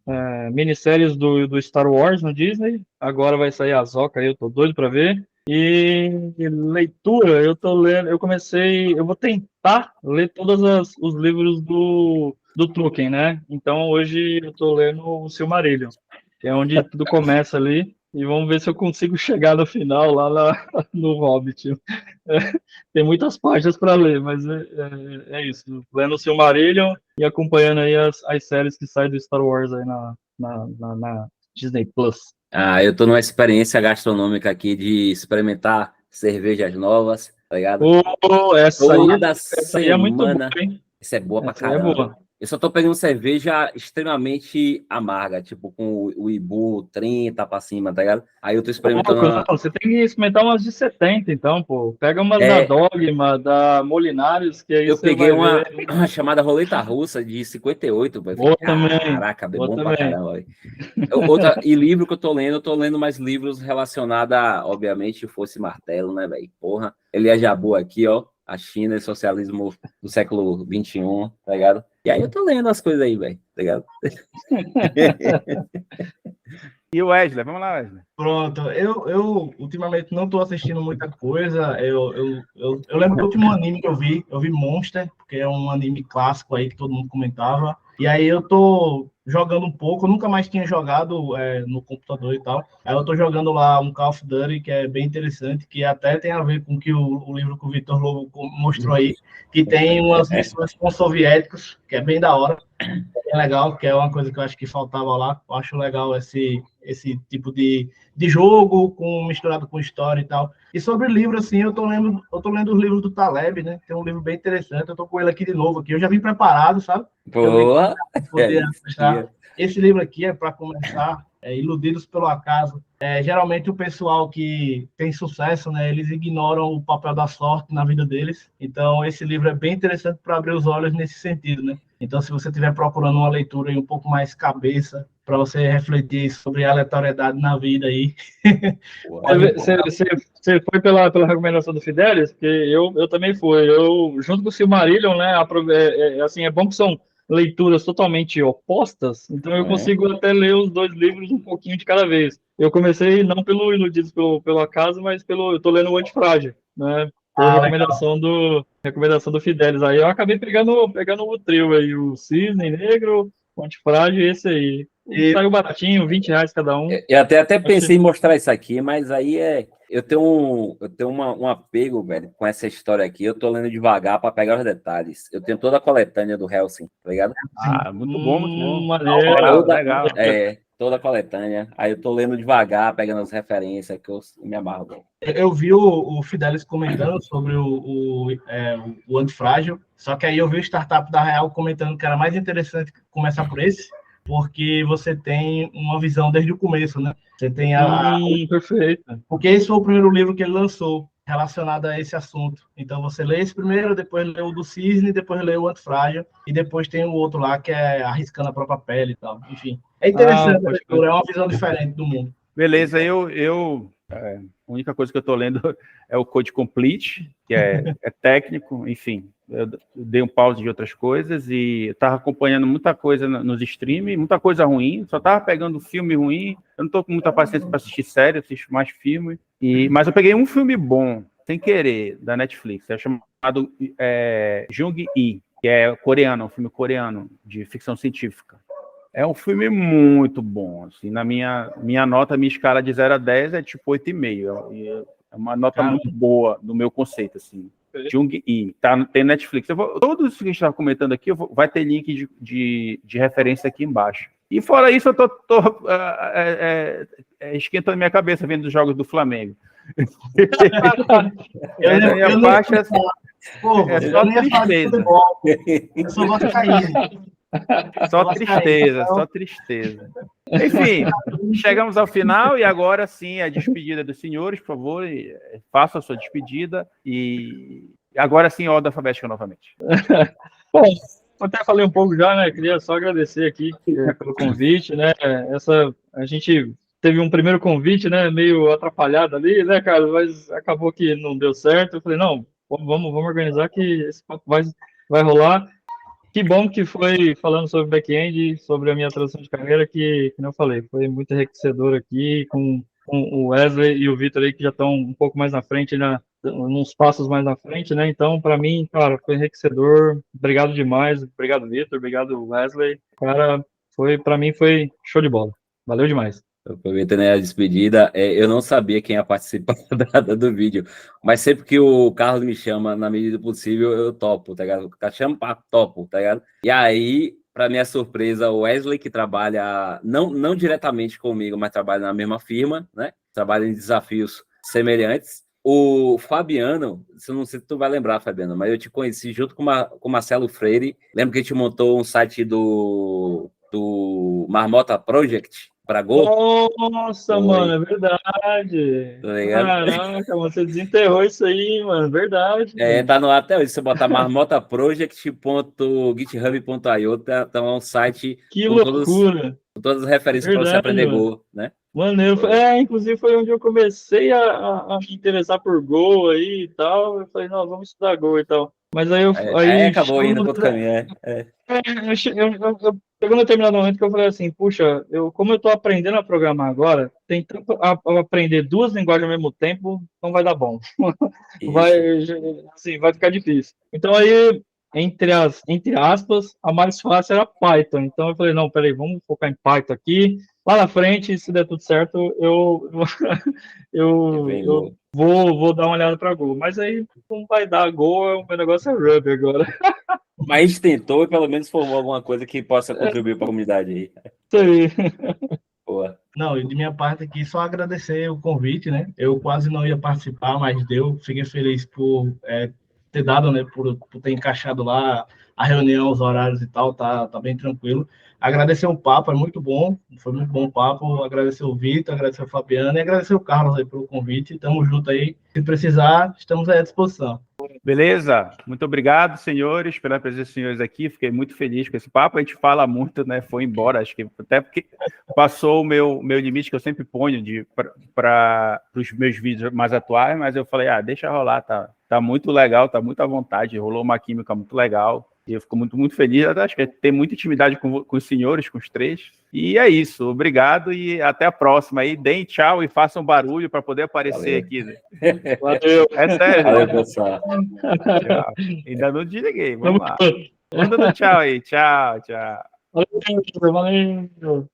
minisséries do Star Wars no Disney. Agora vai sair a Ahsoka aí, eu tô doido para ver. E leitura, eu vou tentar ler todos os livros do Tolkien, né? Então hoje eu tô lendo o Silmarillion, que é onde tudo começa ali. E vamos ver se eu consigo chegar no final lá no Hobbit. Tem muitas páginas para ler, mas é isso. Lendo o Silmarillion e acompanhando aí as séries que saem do Star Wars aí na Disney Plus. Eu tô numa experiência gastronômica aqui de experimentar cervejas novas, tá ligado? Essa aí é muito boa, hein? Isso é boa pra Essa caramba. é boa. Eu só tô pegando cerveja extremamente amarga, tipo com o Ibu 30 pra cima, tá ligado? Aí eu tô experimentando... Você tem que experimentar umas de 70, então, pô. Pega umas da Dogma, da Molinares, que aí eu você peguei vai ver. uma chamada Roleta Russa de 58, velho. Boa também. Caraca, bom pra caramba, velho. E livro que eu tô lendo mais livros relacionados a, obviamente, Foice e Martelo, né, velho? Porra, Elias Jabbour aqui, ó. A China e o socialismo do século XXI, tá ligado? E aí eu tô lendo as coisas aí, velho, tá ligado? E o Wesley, vamos lá, Wesley. Pronto, eu ultimamente não tô assistindo muita coisa. Eu lembro do último anime que eu vi Monster, porque é um anime clássico aí que todo mundo comentava. E aí eu tô jogando um pouco, eu nunca mais tinha jogado no computador e tal. Aí eu tô jogando lá um Call of Duty, que é bem interessante, que até tem a ver com que o livro que o Vitor Lobo mostrou aí, que tem umas missões com soviéticos, que é bem da hora, é bem legal, que é uma coisa que eu acho que faltava lá. Eu acho legal esse tipo de jogo misturado com história e tal. E sobre livro, assim, eu tô lendo os livros do Taleb, né? Tem um livro bem interessante, eu tô com ele aqui de novo. Eu já vim preparado, sabe? Boa! Esse livro aqui é para começar Iludidos pelo Acaso. Geralmente o pessoal que tem sucesso, né, eles ignoram o papel da sorte na vida deles. Então esse livro é bem interessante para abrir os olhos nesse sentido, né? Então se você estiver procurando uma leitura aí um pouco mais cabeça, para você refletir sobre a aleatoriedade na vida aí. Você foi pela recomendação do Fidelis? Porque eu também fui. Eu, junto com o Silmarillion, né? Assim, é bom que são leituras totalmente opostas, então eu consigo até ler os dois livros um pouquinho de cada vez. Eu comecei não pelo Iludidos pelo Acaso, mas eu tô lendo o Antifrágil, né? Por recomendação do Fidelis. Aí eu acabei pegando o trio aí, o Cisne Negro, o Antifrágil e esse aí. E saiu baratinho, R$ 20 cada um. Eu até pensei em mostrar isso aqui, mas aí eu tenho um apego, velho, com essa história aqui. Eu tô lendo devagar para pegar os detalhes. Eu tenho toda a coletânea do Hellsing, tá ligado? Muito bom, muito bom. Maneiro. Legal. Toda a coletânea. Aí eu tô lendo devagar, pegando as referências que eu me amarro, velho. Eu vi o Fidelis comentando sobre o Antifrágil, só que aí eu vi o Startup da Real comentando que era mais interessante começar por esse, porque você tem uma visão desde o começo, né? Você tem perfeito. Porque esse foi o primeiro livro que ele lançou relacionado a esse assunto. Então você lê esse primeiro, depois lê o do Cisne, depois lê o Antifrágil, e depois tem o outro lá que é Arriscando a Própria Pele e tal. Enfim, é interessante a leitura, é uma visão diferente do mundo. Beleza, a única coisa que eu estou lendo é o Code Complete, que é técnico, enfim. Eu dei um pause de outras coisas e estava acompanhando muita coisa nos streams, muita coisa ruim, só estava pegando filme ruim. Eu não estou com muita paciência para assistir série, assisto mais filme. Mas eu peguei um filme bom, sem querer, da Netflix, é chamado Jung-I, que é coreano, um filme coreano de ficção científica. É um filme muito bom, assim, na minha nota, minha escala de 0 a 10 é tipo 8,5, é uma nota muito boa no meu conceito, assim. Jung-I, tem Netflix. Todos os que a gente está comentando aqui, vai ter link de referência aqui embaixo. E fora isso, eu tô esquentando minha cabeça vendo os jogos do Flamengo. Minha parte é só tristeza. Eu sou vascaíno. Só tristeza. Enfim, chegamos ao final e agora sim a despedida dos senhores, por favor, faça a sua despedida e agora sim ordem alfabética novamente. Bom, eu até falei um pouco já, né? Queria só agradecer aqui pelo convite, né? A gente teve um primeiro convite, né? Meio atrapalhado ali, né, cara? Mas acabou que não deu certo. Eu falei, não, vamos organizar que esse papo vai rolar. Que bom que foi falando sobre back-end, sobre a minha transição de carreira, que não falei, foi muito enriquecedor aqui com o Wesley e o Vitor aí, que já estão um pouco mais na frente, uns passos mais na frente, né? Então, para mim, cara, foi enriquecedor. Obrigado demais. Obrigado, Vitor. Obrigado, Wesley. Cara, para mim foi show de bola. Valeu demais. Aproveitando a despedida, eu não sabia quem ia participar do vídeo, mas sempre que o Carlos me chama, na medida do possível, eu topo, tá ligado? Chama pra topo, tá ligado? E aí, para minha surpresa, o Wesley, que trabalha, não diretamente comigo, mas trabalha na mesma firma, né? Trabalha em desafios semelhantes. O Fabiano, não sei se tu vai lembrar, Fabiano, mas eu te conheci junto com o Marcelo Freire. Lembra que a gente montou um site do Marmota Project para Go? Nossa, mano, é verdade. Caraca, você desenterrou isso aí, mano, verdade. Tá no ar até hoje. Se você botar marmotaproject.github.io, tá lá um site que loucura. Com todas as referências para você aprender Go, né? Maneiro. Inclusive foi onde eu comecei a me interessar por Go aí e tal. Eu falei, não, vamos estudar Go e tal. Mas aí acabou indo para outro caminho, chegou um determinado momento que eu falei assim, puxa, como eu tô aprendendo a programar agora, tem tanto a aprender duas linguagens ao mesmo tempo, não vai dar bom. Vai ficar difícil. Então aí, entre aspas, a mais fácil era Python. Então eu falei, não, peraí, vamos focar em Python aqui. Lá na frente, se der tudo certo, eu vou dar uma olhada para Go. Mas aí não vai dar Go, o meu negócio é Ruby agora. Mas a gente tentou e pelo menos formou alguma coisa que possa contribuir para a comunidade aí. Isso aí. Boa. Não, e de minha parte aqui, só agradecer o convite, né? Eu quase não ia participar, mas deu. Fiquei feliz por ter dado, né? Por ter encaixado lá a reunião, os horários e tal, tá bem tranquilo. agradecer o papo, é muito bom, foi muito bom o papo, agradecer o Vitor, agradecer o Fabiano e agradecer o Carlos aí pelo convite, tamo junto aí, se precisar, estamos aí à disposição. Beleza? Muito obrigado, senhores, pela presença dos senhores aqui. Fiquei muito feliz com esse papo. A gente fala muito, né? Foi embora, acho que até porque passou o meu limite que eu sempre ponho para os meus vídeos mais atuais, mas eu falei, deixa rolar, tá muito legal, tá muito à vontade, rolou uma química muito legal. E eu fico muito, muito feliz. Eu acho que tem muita intimidade com os senhores, com os três. E é isso. Obrigado e até a próxima. Aí deem tchau e façam barulho para poder aparecer aqui. Né? Valeu. É sério. Valeu, pessoal. Tchau. Ainda não desliguei. Vamos lá. Vamos dando tchau aí. Tchau, tchau. Valeu.